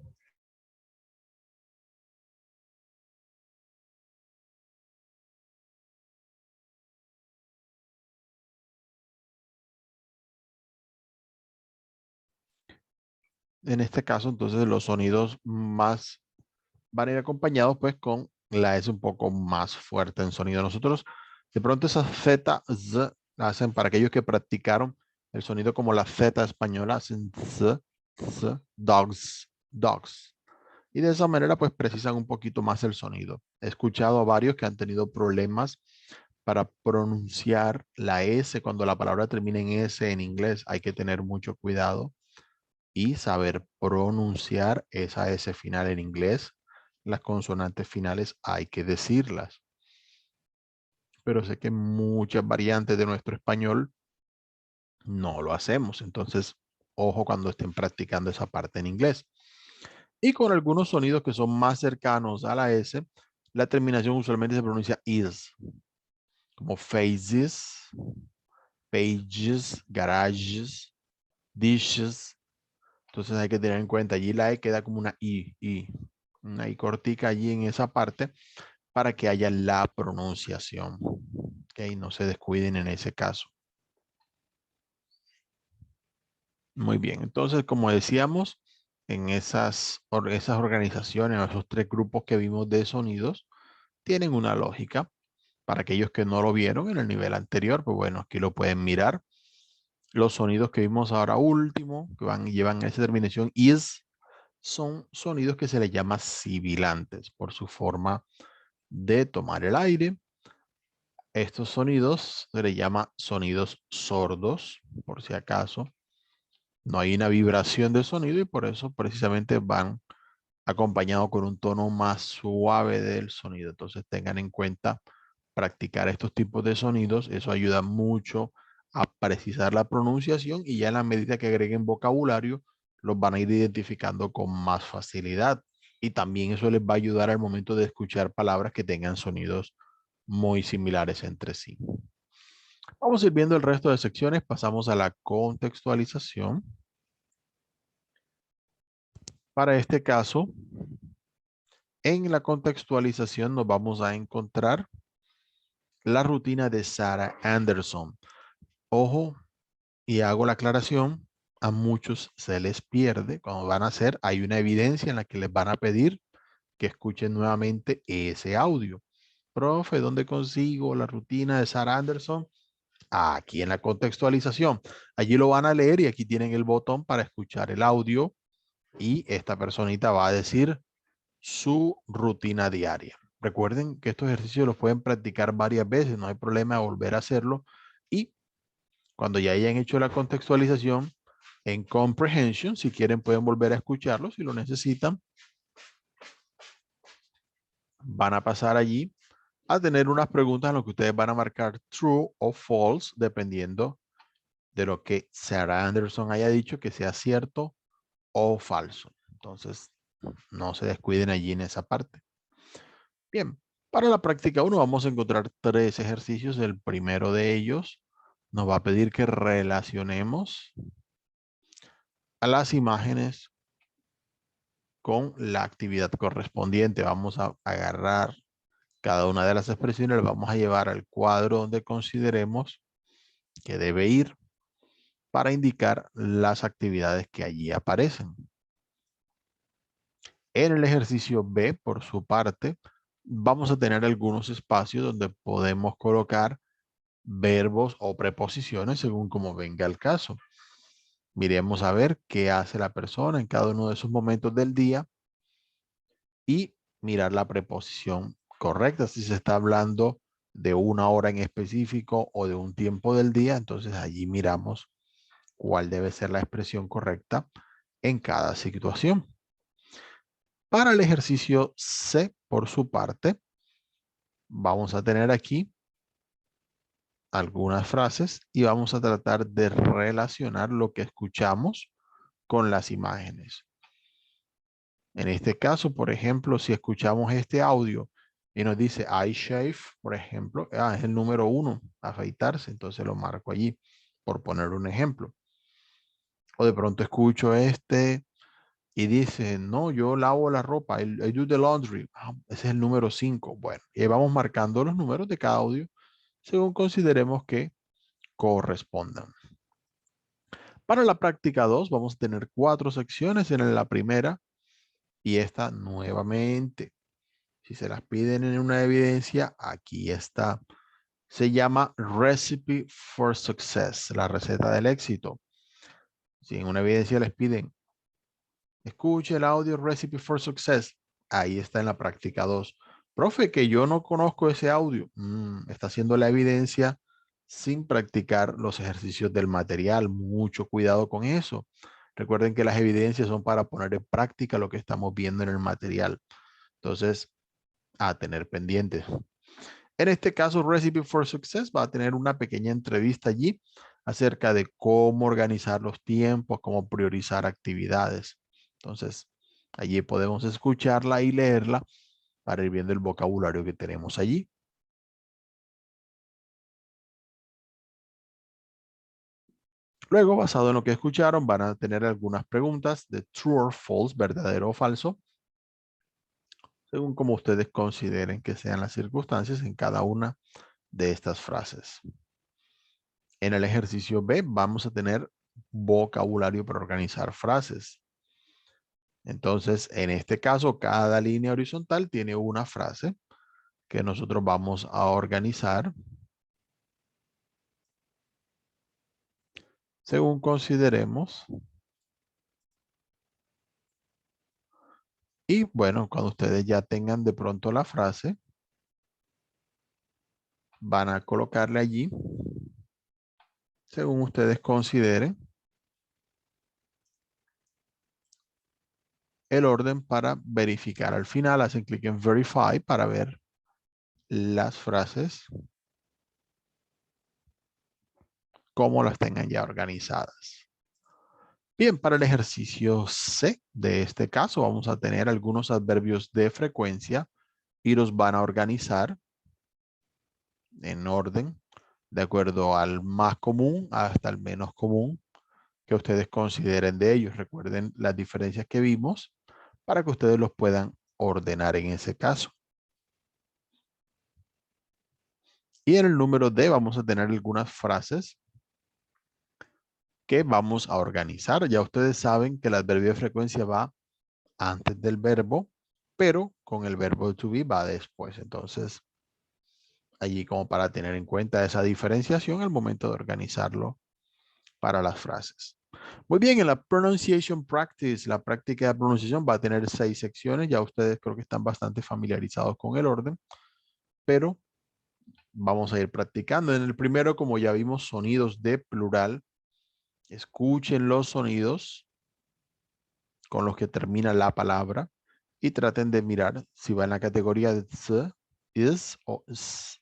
En este caso, entonces, los sonidos más van a ir acompañados pues con la S un poco más fuerte en sonido. Nosotros de pronto esa Z, Z, la hacen para aquellos que practicaron el sonido como la Z española, hacen Z, Z, dogs, dogs. Y de esa manera pues precisan un poquito más el sonido. He escuchado a varios que han tenido problemas para pronunciar la S cuando la palabra termina en S en inglés. Hay que tener mucho cuidado y saber pronunciar esa S final en inglés. Las consonantes finales hay que decirlas. Pero sé que muchas variantes de nuestro español no lo hacemos. Entonces, ojo cuando estén practicando esa parte en inglés. Y con algunos sonidos que son más cercanos a la S, la terminación usualmente se pronuncia is, como phases, pages, garages, dishes. Entonces hay que tener en cuenta, allí la E queda como una una I cortica allí en esa parte para que haya la pronunciación. Ok, no se descuiden en ese caso. Muy bien, entonces como decíamos, en esas organizaciones, esos tres grupos que vimos de sonidos, tienen una lógica. Para aquellos que no lo vieron en el nivel anterior, pues bueno, aquí lo pueden mirar. Los sonidos que vimos ahora último, que llevan esa terminación is, son sonidos que se les llama sibilantes por su forma de tomar el aire. Estos sonidos se les llama sonidos sordos, por si acaso. No hay una vibración del sonido y por eso precisamente van acompañados con un tono más suave del sonido. Entonces tengan en cuenta practicar estos tipos de sonidos. Eso ayuda mucho a precisar la pronunciación y ya en la medida que agreguen vocabulario, los van a ir identificando con más facilidad. Y también eso les va a ayudar al momento de escuchar palabras que tengan sonidos muy similares entre sí. Vamos a ir viendo el resto de secciones. Pasamos a la contextualización. Para este caso, en la contextualización nos vamos a encontrar la rutina de Sarah Anderson. Ojo, y hago la aclaración, a muchos se les pierde cuando van a hacer, hay una evidencia en la que les van a pedir que escuchen nuevamente ese audio. Profe, ¿dónde consigo la rutina de Sarah Anderson? Aquí en la contextualización. Allí lo van a leer y aquí tienen el botón para escuchar el audio y esta personita va a decir su rutina diaria. Recuerden que estos ejercicios los pueden practicar varias veces, no hay problema de volver a hacerlo y cuando ya hayan hecho la contextualización en comprehension, si quieren pueden volver a escucharlo si lo necesitan. Van a pasar allí a tener unas preguntas en las que ustedes van a marcar true o false dependiendo de lo que Sarah Anderson haya dicho, que sea cierto o falso. Entonces, no se descuiden allí en esa parte. Bien, para la práctica 1 vamos a encontrar tres ejercicios. El primero de ellos nos va a pedir que relacionemos a las imágenes con la actividad correspondiente. Vamos a agarrar cada una de las expresiones, las vamos a llevar al cuadro donde consideremos que debe ir para indicar las actividades que allí aparecen. En el ejercicio B, por su parte, vamos a tener algunos espacios donde podemos colocar verbos o preposiciones según como venga el caso. Miremos a ver qué hace la persona en cada uno de esos momentos del día y mirar la preposición correcta. Si se está hablando de una hora en específico o de un tiempo del día, entonces allí miramos cuál debe ser la expresión correcta en cada situación. Para el ejercicio C, por su parte, vamos a tener aquí algunas frases y vamos a tratar de relacionar lo que escuchamos con las imágenes. En este caso, por ejemplo, si escuchamos este audio y nos dice I shave, por ejemplo, es el número 1, afeitarse, entonces lo marco allí, por poner un ejemplo. O de pronto escucho este y dice, no, yo lavo la ropa, I do the laundry. Ese es el número 5. Bueno, y vamos marcando los números de cada audio según consideremos que correspondan. Para la práctica 2 vamos a tener 4 secciones en la primera y esta nuevamente. Si se las piden en una evidencia, aquí está. Se llama Recipe for Success, la receta del éxito. Si en una evidencia les piden, escuche el audio Recipe for Success, ahí está en la práctica 2. Profe, que yo no conozco ese audio. Está haciendo la evidencia sin practicar los ejercicios del material. Mucho cuidado con eso. Recuerden que las evidencias son para poner en práctica lo que estamos viendo en el material. Entonces, a tener pendientes. En este caso, Recipe for Success va a tener una pequeña entrevista allí acerca de cómo organizar los tiempos, cómo priorizar actividades. Entonces, allí podemos escucharla y leerla para ir viendo el vocabulario que tenemos allí. Luego, basado en lo que escucharon, van a tener algunas preguntas de true or false, verdadero o falso, según como ustedes consideren que sean las circunstancias en cada una de estas frases. En el ejercicio B vamos a tener vocabulario para organizar frases. Entonces, en este caso, cada línea horizontal tiene una frase que nosotros vamos a organizar según consideremos. Y bueno, cuando ustedes ya tengan de pronto la frase, van a colocarle allí según ustedes consideren el orden para verificar. Al final hacen clic en Verify para ver las frases como las tengan ya organizadas. Bien, para el ejercicio C de este caso vamos a tener algunos adverbios de frecuencia y los van a organizar en orden de acuerdo al más común hasta el menos común que ustedes consideren de ellos. Recuerden las diferencias que vimos para que ustedes los puedan ordenar en ese caso. Y en el número D vamos a tener algunas frases que vamos a organizar. Ya ustedes saben que el adverbio de frecuencia va antes del verbo, pero con el verbo to be va después. Entonces, allí como para tener en cuenta esa diferenciación al momento de organizarlo para las frases. Muy bien, en la pronunciation practice, la práctica de pronunciación va a tener 6 secciones. Ya ustedes creo que están bastante familiarizados con el orden, pero vamos a ir practicando. En el primero, como ya vimos, sonidos de plural. Escuchen los sonidos con los que termina la palabra y traten de mirar si va en la categoría de ts, is o s.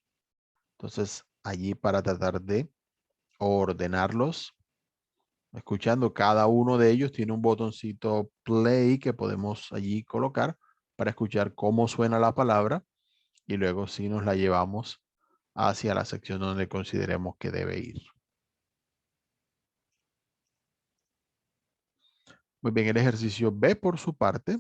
Entonces, allí para tratar de ordenarlos, escuchando cada uno de ellos, tiene un botoncito play que podemos allí colocar para escuchar cómo suena la palabra y luego si nos la llevamos hacia la sección donde consideremos que debe ir. Muy bien, el ejercicio B por su parte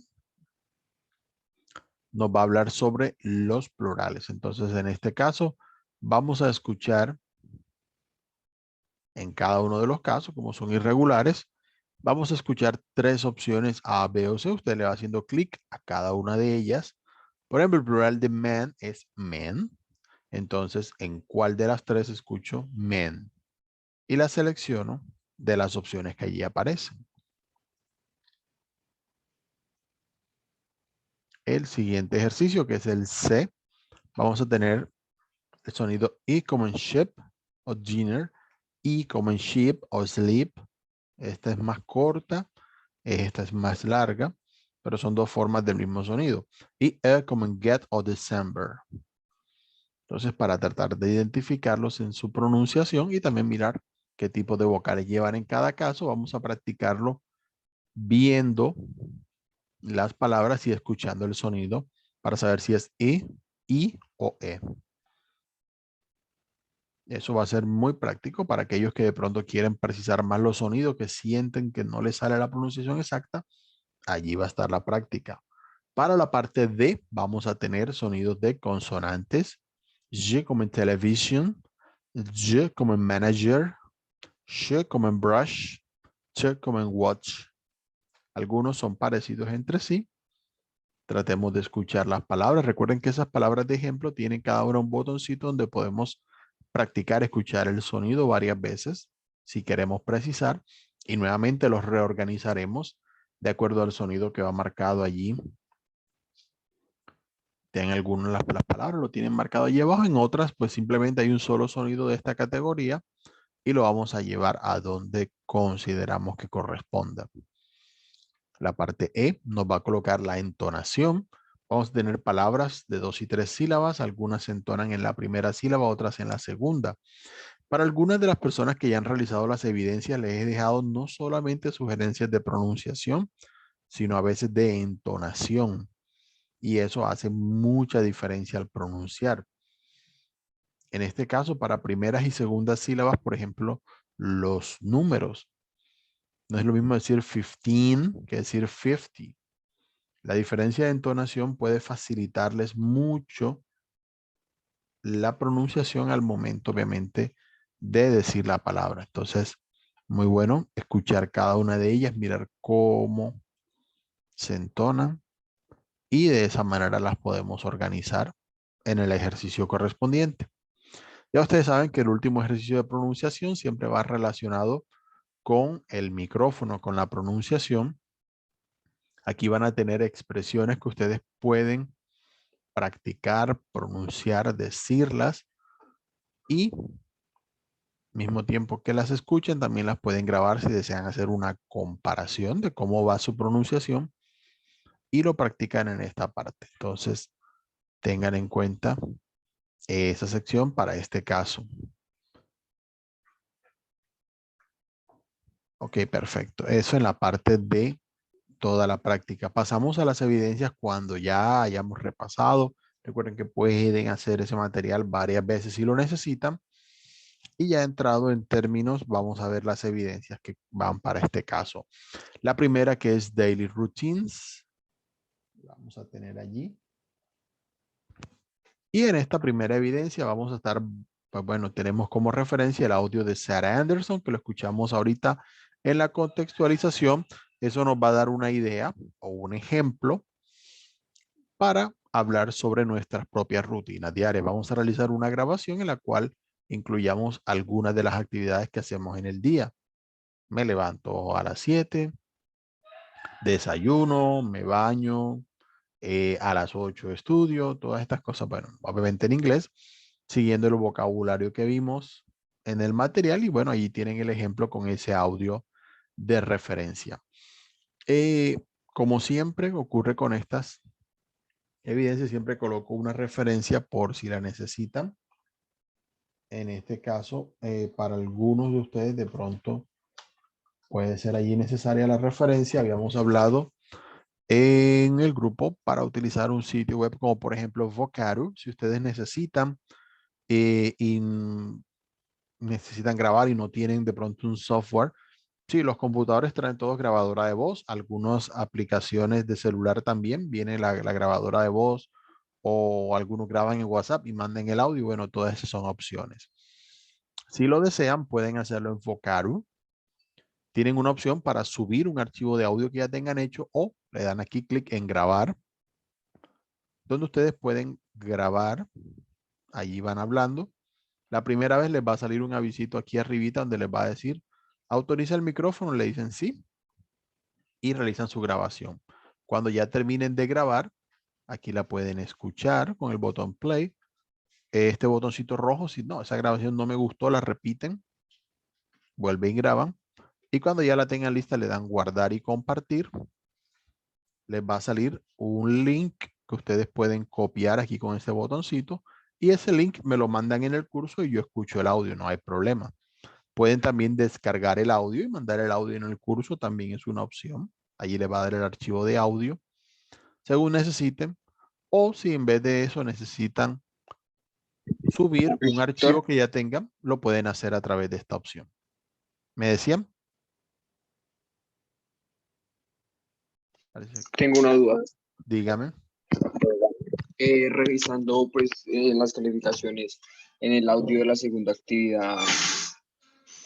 nos va a hablar sobre los plurales. Entonces, en este caso, vamos a escuchar en cada uno de los casos, como son irregulares, vamos a escuchar 3 opciones A, B o C. Usted le va haciendo clic a cada una de ellas. Por ejemplo, el plural de man es men. Entonces, ¿en cuál de las 3 escucho men? Y la selecciono de las opciones que allí aparecen. El siguiente ejercicio, que es el C, vamos a tener el sonido I como en ship o dinner, I como en sheep o sleep. Esta es más corta, esta es más larga, pero son dos formas del mismo sonido. Y E como en get o December. Entonces, para tratar de identificarlos en su pronunciación y también mirar qué tipo de vocales llevan en cada caso, vamos a practicarlo viendo las palabras y escuchando el sonido para saber si es I o E. Eso va a ser muy práctico para aquellos que de pronto quieren precisar más los sonidos, que sienten que no les sale la pronunciación exacta. Allí va a estar la práctica. Para la parte D vamos a tener sonidos de consonantes. J como en television, J como en manager, Sh como en brush, Ch como en watch. Algunos son parecidos entre sí. Tratemos de escuchar las palabras. Recuerden que esas palabras de ejemplo tienen cada una un botoncito donde podemos practicar escuchar el sonido varias veces si queremos precisar y nuevamente los reorganizaremos de acuerdo al sonido que va marcado allí. En algunas las palabras lo tienen marcado allí abajo, en otras pues simplemente hay un solo sonido de esta categoría y lo vamos a llevar a donde consideramos que corresponda. La parte E nos va a colocar la entonación. Vamos a tener palabras de 2 y 3 sílabas. Algunas se entonan en la primera sílaba, otras en la segunda. Para algunas de las personas que ya han realizado las evidencias, les he dejado no solamente sugerencias de pronunciación, sino a veces de entonación. Y eso hace mucha diferencia al pronunciar. En este caso, para primeras y segundas sílabas, por ejemplo, los números. No es lo mismo decir 15 que decir 50. La diferencia de entonación puede facilitarles mucho la pronunciación al momento, obviamente, de decir la palabra. Entonces, muy bueno escuchar cada una de ellas, mirar cómo se entonan y de esa manera las podemos organizar en el ejercicio correspondiente. Ya ustedes saben que el último ejercicio de pronunciación siempre va relacionado con el micrófono, con la pronunciación. Aquí van a tener expresiones que ustedes pueden practicar, pronunciar, decirlas y mismo tiempo que las escuchen, también las pueden grabar si desean hacer una comparación de cómo va su pronunciación y lo practican en esta parte. Entonces, tengan en cuenta esa sección para este caso. Ok, perfecto. Eso en la parte de toda la práctica. Pasamos a las evidencias cuando ya hayamos repasado. Recuerden que pueden hacer ese material varias veces si lo necesitan. Y ya entrado en términos, vamos a ver las evidencias que van para este caso. La primera que es Daily Routines. Vamos a tener allí. Y en esta primera evidencia vamos a estar, pues bueno, tenemos como referencia el audio de Sarah Anderson, que lo escuchamos ahorita en la contextualización. Eso nos va a dar una idea o un ejemplo para hablar sobre nuestras propias rutinas diarias. Vamos a realizar una grabación en la cual incluyamos algunas de las actividades que hacemos en el día. Me levanto a las 7, desayuno, me baño, a las 8 estudio, todas estas cosas, bueno, obviamente en inglés, siguiendo el vocabulario que vimos en el material y bueno, allí tienen el ejemplo con ese audio de referencia. Como siempre ocurre con estas evidencias, siempre coloco una referencia por si la necesitan. En este caso, para algunos de ustedes de pronto puede ser allí necesaria la referencia. Habíamos hablado en el grupo para utilizar un sitio web como por ejemplo Vocaru. Si ustedes necesitan y necesitan grabar y no tienen de pronto un software. Sí, los computadores traen todos grabadora de voz. Algunas aplicaciones de celular también viene la grabadora de voz o algunos graban en WhatsApp y mandan el audio. Bueno, todas esas son opciones. Si lo desean, pueden hacerlo en Vocaru. Tienen una opción para subir un archivo de audio que ya tengan hecho o le dan aquí clic en grabar, donde ustedes pueden grabar. Allí van hablando. La primera vez les va a salir un avisito aquí arribita donde les va a decir, autoriza el micrófono, le dicen sí y realizan su grabación. Cuando ya terminen de grabar, aquí la pueden escuchar con el botón play este botoncito rojo. Si no, esa grabación no me gustó, la repiten, vuelven y graban. Y cuando ya la tengan lista, le dan guardar y compartir. Les va a salir un link que ustedes pueden copiar aquí con este botoncito. Y ese link me lo mandan en el curso y yo escucho el audio, no hay problema. Pueden también descargar el audio y mandar el audio en el curso, también es una opción. Allí les va a dar el archivo de audio según necesiten. O si en vez de eso necesitan subir un archivo Doctor, que ya tengan, lo pueden hacer a través de esta opción. ¿Me decían? Parece que- tengo una duda. Dígame. Revisando pues las calificaciones en el audio de la segunda actividad,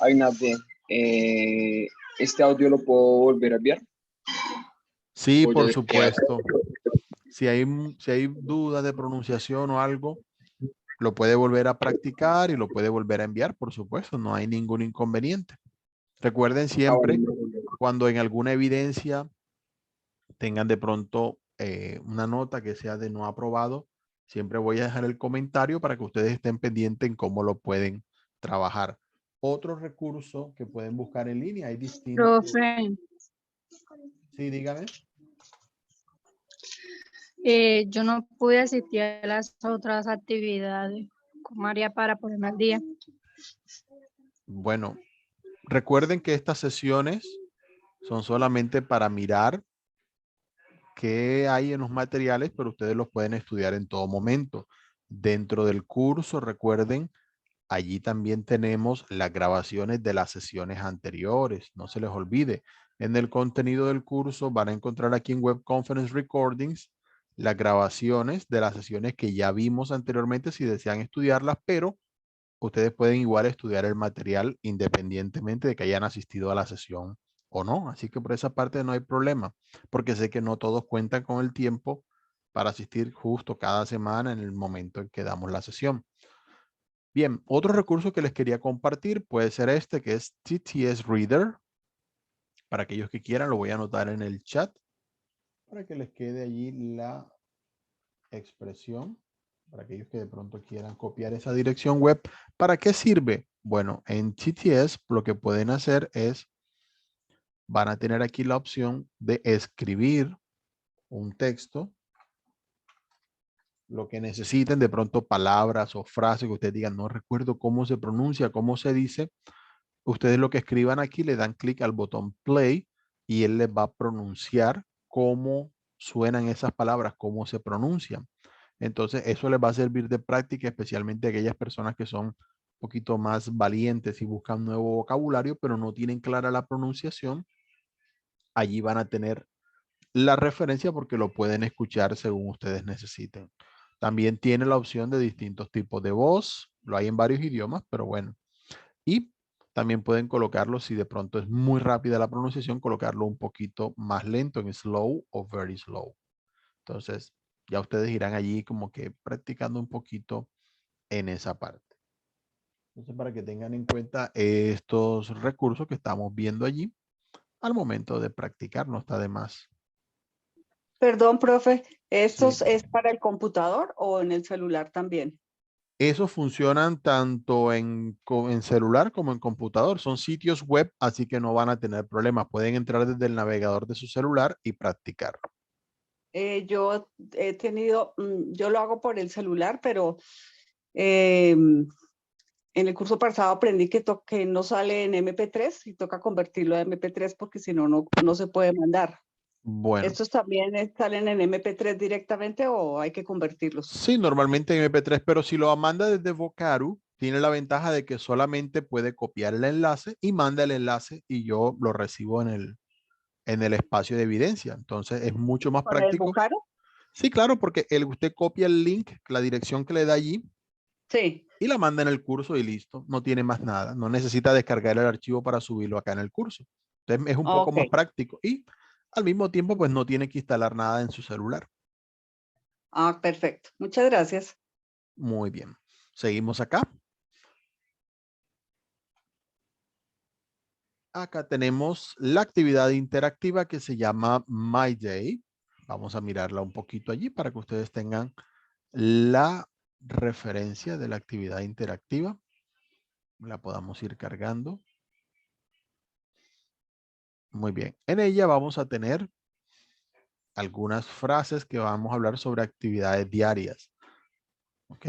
hay una de ¿este audio lo puedo volver a enviar? Sí, ¿O ya por queda? supuesto. Si hay dudas de pronunciación o algo, lo puede volver a practicar y lo puede volver a enviar, por supuesto. No hay ningún inconveniente. Recuerden Ah, siempre, bueno. cuando en alguna evidencia tengan de pronto una nota que sea de no aprobado, siempre voy a dejar el comentario para que ustedes estén pendientes en cómo lo pueden trabajar. Otro recurso que pueden buscar en línea, hay distintos. Profe, Sí, dígame. yo no pude asistir a las otras actividades. ¿Cómo haría para ponerme al día? Bueno, recuerden que estas sesiones son solamente para mirar qué hay en los materiales, pero ustedes los pueden estudiar en todo momento. Dentro del curso, recuerden, allí también tenemos las grabaciones de las sesiones anteriores. No se les olvide. En el contenido del curso van a encontrar aquí en Web Conference Recordings las grabaciones de las sesiones que ya vimos anteriormente si desean estudiarlas, pero ustedes pueden igual estudiar el material independientemente de que hayan asistido a la sesión o no. Así que por esa parte no hay problema, porque sé que no todos cuentan con el tiempo para asistir justo cada semana en el momento en que damos la sesión. Bien, otro recurso que les quería compartir puede ser este, que es TTS Reader. Para aquellos que quieran, lo voy a anotar en el chat para que les quede allí la expresión. Para aquellos que de pronto quieran copiar esa dirección web. ¿Para qué sirve? Bueno, en TTS lo que pueden hacer es, van a tener aquí la opción de escribir un texto, lo que necesiten, de pronto palabras o frases que ustedes digan, no recuerdo cómo se pronuncia, cómo se dice. Ustedes lo que escriban aquí le dan clic al botón play y él les va a pronunciar cómo suenan esas palabras, cómo se pronuncian. Entonces, eso les va a servir de práctica, especialmente a aquellas personas que son un poquito más valientes y buscan nuevo vocabulario, pero no tienen clara la pronunciación. Allí van a tener la referencia porque lo pueden escuchar según ustedes necesiten. También tiene la opción de distintos tipos de voz. Lo hay en varios idiomas, pero bueno. Y también pueden colocarlo, si de pronto es muy rápida la pronunciación, colocarlo un poquito más lento en slow o very slow. Entonces, ya ustedes irán allí como que practicando un poquito en esa parte. Entonces, para que tengan en cuenta estos recursos que estamos viendo allí al momento de practicar, no está de más. Perdón, profe, Sí. ¿estos es para el computador o en el celular también? Esos funcionan tanto en celular como en computador. Son sitios web, así que no van a tener problemas. Pueden entrar desde el navegador de su celular y practicar. Yo he tenido, yo lo hago por el celular, pero en el curso pasado aprendí que no sale en MP3 y toca convertirlo a MP3 porque si no, no se puede mandar. Bueno, ¿Estos también salen en MP3 directamente o hay que convertirlos? sí, normalmente en MP3, pero si lo manda desde Vocaru, tiene la ventaja de que solamente puede copiar el enlace y manda el enlace y yo lo recibo en el espacio de evidencia. Entonces es mucho más ¿Con el práctico. Bucaro? Sí, claro, porque usted copia el link, la dirección que le da allí Sí. y la manda en el curso y listo. No tiene más nada. No necesita descargar el archivo para subirlo acá en el curso. Entonces es un poco Ok. más práctico y al mismo tiempo pues no tiene que instalar nada en su celular. Ah, perfecto. Muchas gracias. Muy bien. Seguimos acá. Acá tenemos la actividad interactiva que se llama My Day. Vamos a mirarla un poquito allí para que ustedes tengan la referencia de la actividad interactiva. La podamos ir cargando. Muy bien. En ella vamos a tener algunas frases que vamos a hablar sobre actividades diarias. ¿Ok?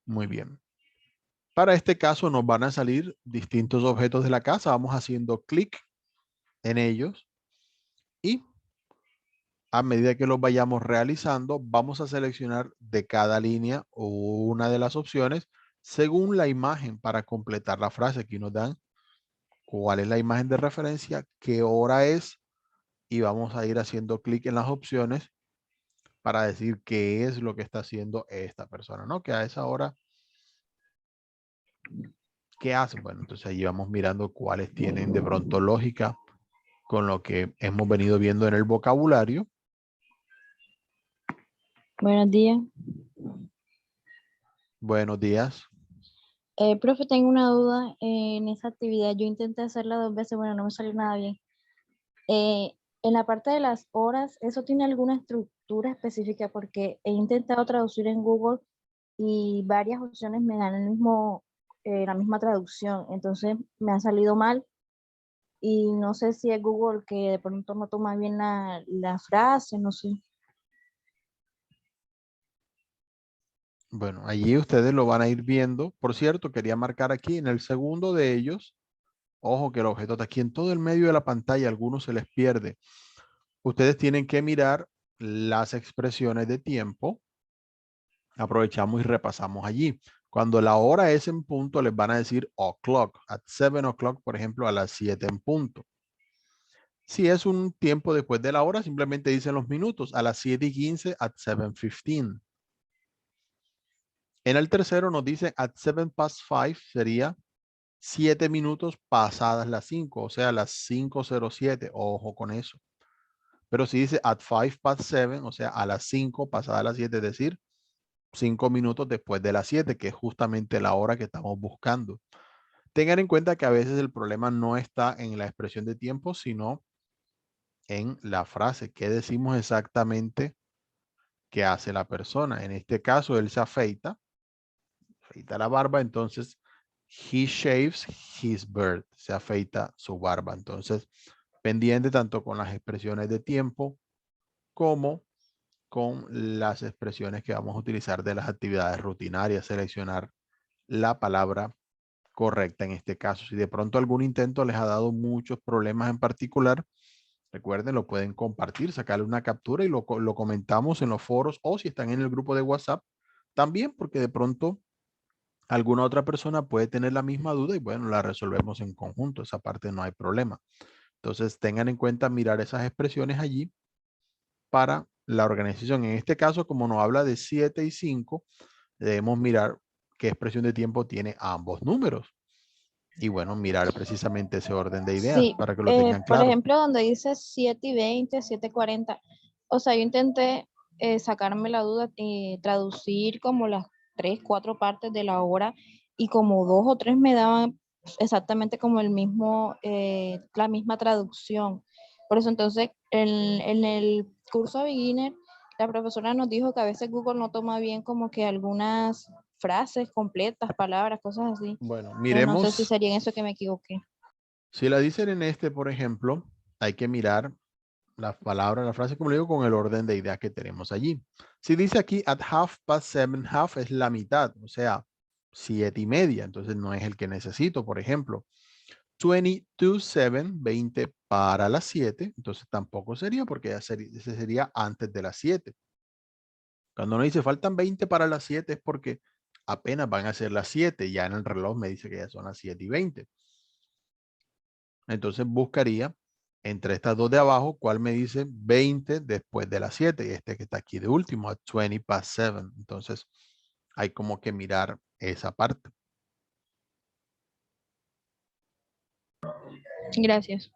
Muy bien. Para este caso nos van a salir distintos objetos de la casa. Vamos haciendo clic en ellos y a medida que los vayamos realizando, vamos a seleccionar de cada línea una de las opciones según la imagen para completar la frase. Aquí nos dan cuál es la imagen de referencia, qué hora es y vamos a ir haciendo clic en las opciones para decir qué es lo que está haciendo esta persona, ¿no? Que a esa hora, ¿qué hace? Bueno, entonces allí vamos mirando cuáles tienen de pronto lógica con lo que hemos venido viendo en el vocabulario. Buenos días. Buenos días. Profe, tengo una duda en esa actividad. Yo intenté hacerla 2 veces, bueno, no me salió nada bien. En la parte de las horas, ¿eso tiene alguna estructura específica? Porque he intentado traducir en Google y varias opciones me dan la misma traducción. Entonces me ha salido mal y no sé si es Google que de pronto no toma bien la frase, no sé. Bueno, allí ustedes lo van a ir viendo. Por cierto, quería marcar aquí en el segundo de ellos. Ojo que el objeto está aquí en todo el medio de la pantalla. A algunos se les pierde. Ustedes tienen que mirar las expresiones de tiempo. Aprovechamos y repasamos allí. Cuando la hora es en punto, les van a decir o'clock. At 7 o'clock, por ejemplo, a las 7 en punto. Si es un tiempo después de la hora, simplemente dicen los minutos. A las 7:15, at 7:15. En el tercero nos dice at 5:07, sería 7 minutos pasadas las 5, o sea, las 5:07. Ojo con eso. Pero si dice at 7:05, o sea, a las 5 pasadas las 7, es decir, 5 minutos después de las 7, que es justamente la hora que estamos buscando. Tengan en cuenta que a veces el problema no está en la expresión de tiempo, sino en la frase. ¿Qué decimos exactamente que hace la persona? En este caso, él se afeita la barba, entonces he shaves his beard, se afeita su barba. Entonces, pendiente tanto con las expresiones de tiempo como con las expresiones que vamos a utilizar de las actividades rutinarias, seleccionar la palabra correcta en este caso. Si de pronto algún intento les ha dado muchos problemas en particular, recuerden, lo pueden compartir, sacarle una captura y lo comentamos en los foros o si están en el grupo de WhatsApp también, porque de pronto alguna otra persona puede tener la misma duda y bueno, la resolvemos en conjunto. Esa parte no hay problema. Entonces tengan en cuenta mirar esas expresiones allí para la organización. En este caso, como nos habla de 7 y 5, debemos mirar qué expresión de tiempo tiene ambos números. Y bueno, mirar precisamente ese orden de ideas Sí, para que lo tengan por claro. ejemplo, donde dice 7:20, 7:40, o sea, yo intenté sacarme la duda y traducir como las 3, 4 partes de la hora y como 2 o 3 me daban exactamente como la misma traducción. Por eso entonces en el curso beginner, la profesora nos dijo que a veces Google no toma bien como que algunas frases completas, palabras, cosas así. Bueno, Entonces no sé si miremos. sería en eso que me equivoqué. Si la dicen en este, por ejemplo, hay que mirar la palabra, la frase, como le digo, con el orden de ideas que tenemos allí. Si dice aquí at 7:30, half es la mitad, o sea, 7:30, entonces no es el que necesito, por ejemplo. 20 para las 7, entonces tampoco sería porque ya ese sería antes de las 7. Cuando uno dice faltan 20 para las 7 es porque apenas van a ser las 7, ya en el reloj me dice que ya son las 7:20. Entonces buscaría entre estas dos de abajo, cuál me dice 20 después de las 7 y este que está aquí de último, at 7. Entonces hay como que mirar esa parte. Gracias.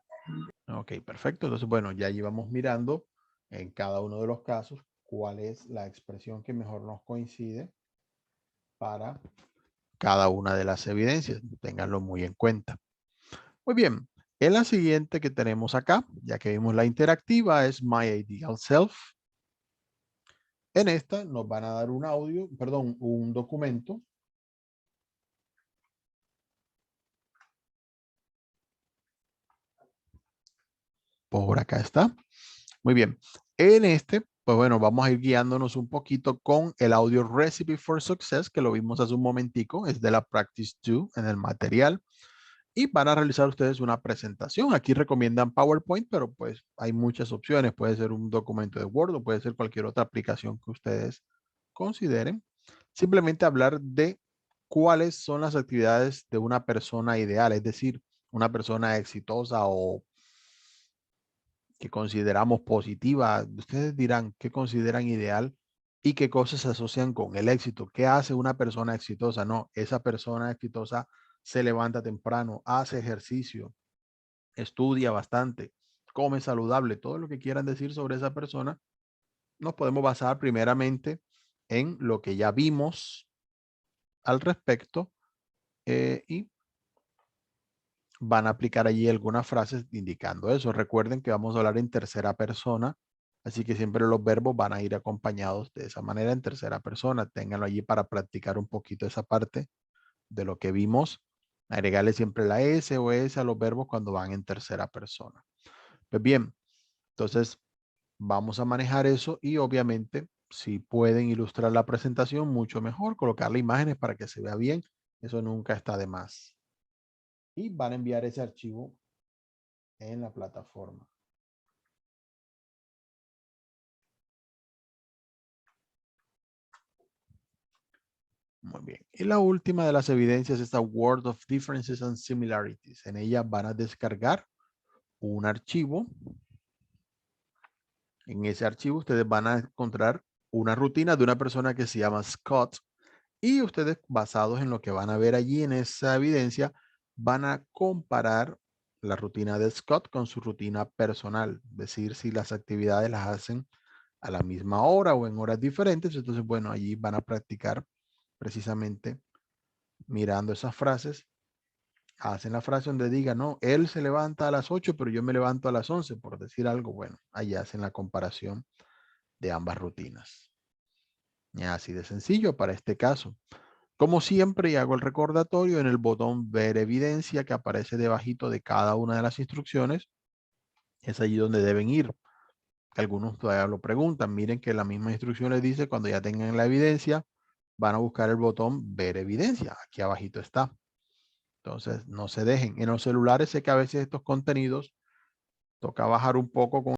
Ok, perfecto. Entonces, bueno, ya llevamos mirando en cada uno de los casos cuál es la expresión que mejor nos coincide para cada una de las evidencias. Ténganlo muy en cuenta. Muy bien. En la siguiente que tenemos acá, ya que vimos la interactiva, es My Ideal Self. En esta nos van a dar un audio, perdón, un documento. Por acá está. Muy bien. En este, pues bueno, vamos a ir guiándonos un poquito con el audio Recipe for Success, que lo vimos hace un momentico. Es de la Practice 2 en el material. Y van a realizar ustedes una presentación. Aquí recomiendan PowerPoint, pero pues hay muchas opciones. Puede ser un documento de Word o puede ser cualquier otra aplicación que ustedes consideren. Simplemente hablar de cuáles son las actividades de una persona ideal, es decir, una persona exitosa o que consideramos positiva. Ustedes dirán qué consideran ideal y qué cosas se asocian con el éxito. ¿Qué hace una persona exitosa? No, esa persona exitosa se levanta temprano, hace ejercicio, estudia bastante, come saludable, todo lo que quieran decir sobre esa persona, nos podemos basar primeramente en lo que ya vimos al respecto y van a aplicar allí algunas frases indicando eso. Recuerden que vamos a hablar en tercera persona, así que siempre los verbos van a ir acompañados de esa manera en tercera persona. Ténganlo allí para practicar un poquito esa parte de lo que vimos. Agregarle siempre la S o S a los verbos cuando van en tercera persona. Pues bien, entonces vamos a manejar eso y obviamente si pueden ilustrar la presentación, mucho mejor. Colocarle imágenes para que se vea bien. Eso nunca está de más. Y van a enviar ese archivo en la plataforma. Muy bien. Y la última de las evidencias es esta Word of Differences and Similarities. En ella van a descargar un archivo. En ese archivo ustedes van a encontrar una rutina de una persona que se llama Scott. Y ustedes, basados en lo que van a ver allí en esa evidencia, van a comparar la rutina de Scott con su rutina personal. Es decir, si las actividades las hacen a la misma hora o en horas diferentes. Entonces, bueno, allí van a practicar precisamente mirando esas frases. Hacen la frase donde diga, no, él se levanta a las 8, pero yo me levanto a las 11, por decir algo. Bueno, allí hacen la comparación de ambas rutinas. Y así de sencillo para este caso. Como siempre, y hago el recordatorio en el botón ver evidencia que aparece debajito de cada una de las instrucciones. Es allí donde deben ir. Algunos todavía lo preguntan. Miren que la misma instrucción les dice cuando ya tengan la evidencia, van a buscar el botón ver evidencia. Aquí abajito está. Entonces, no se dejen. En los celulares sé que a veces estos contenidos toca bajar un poco con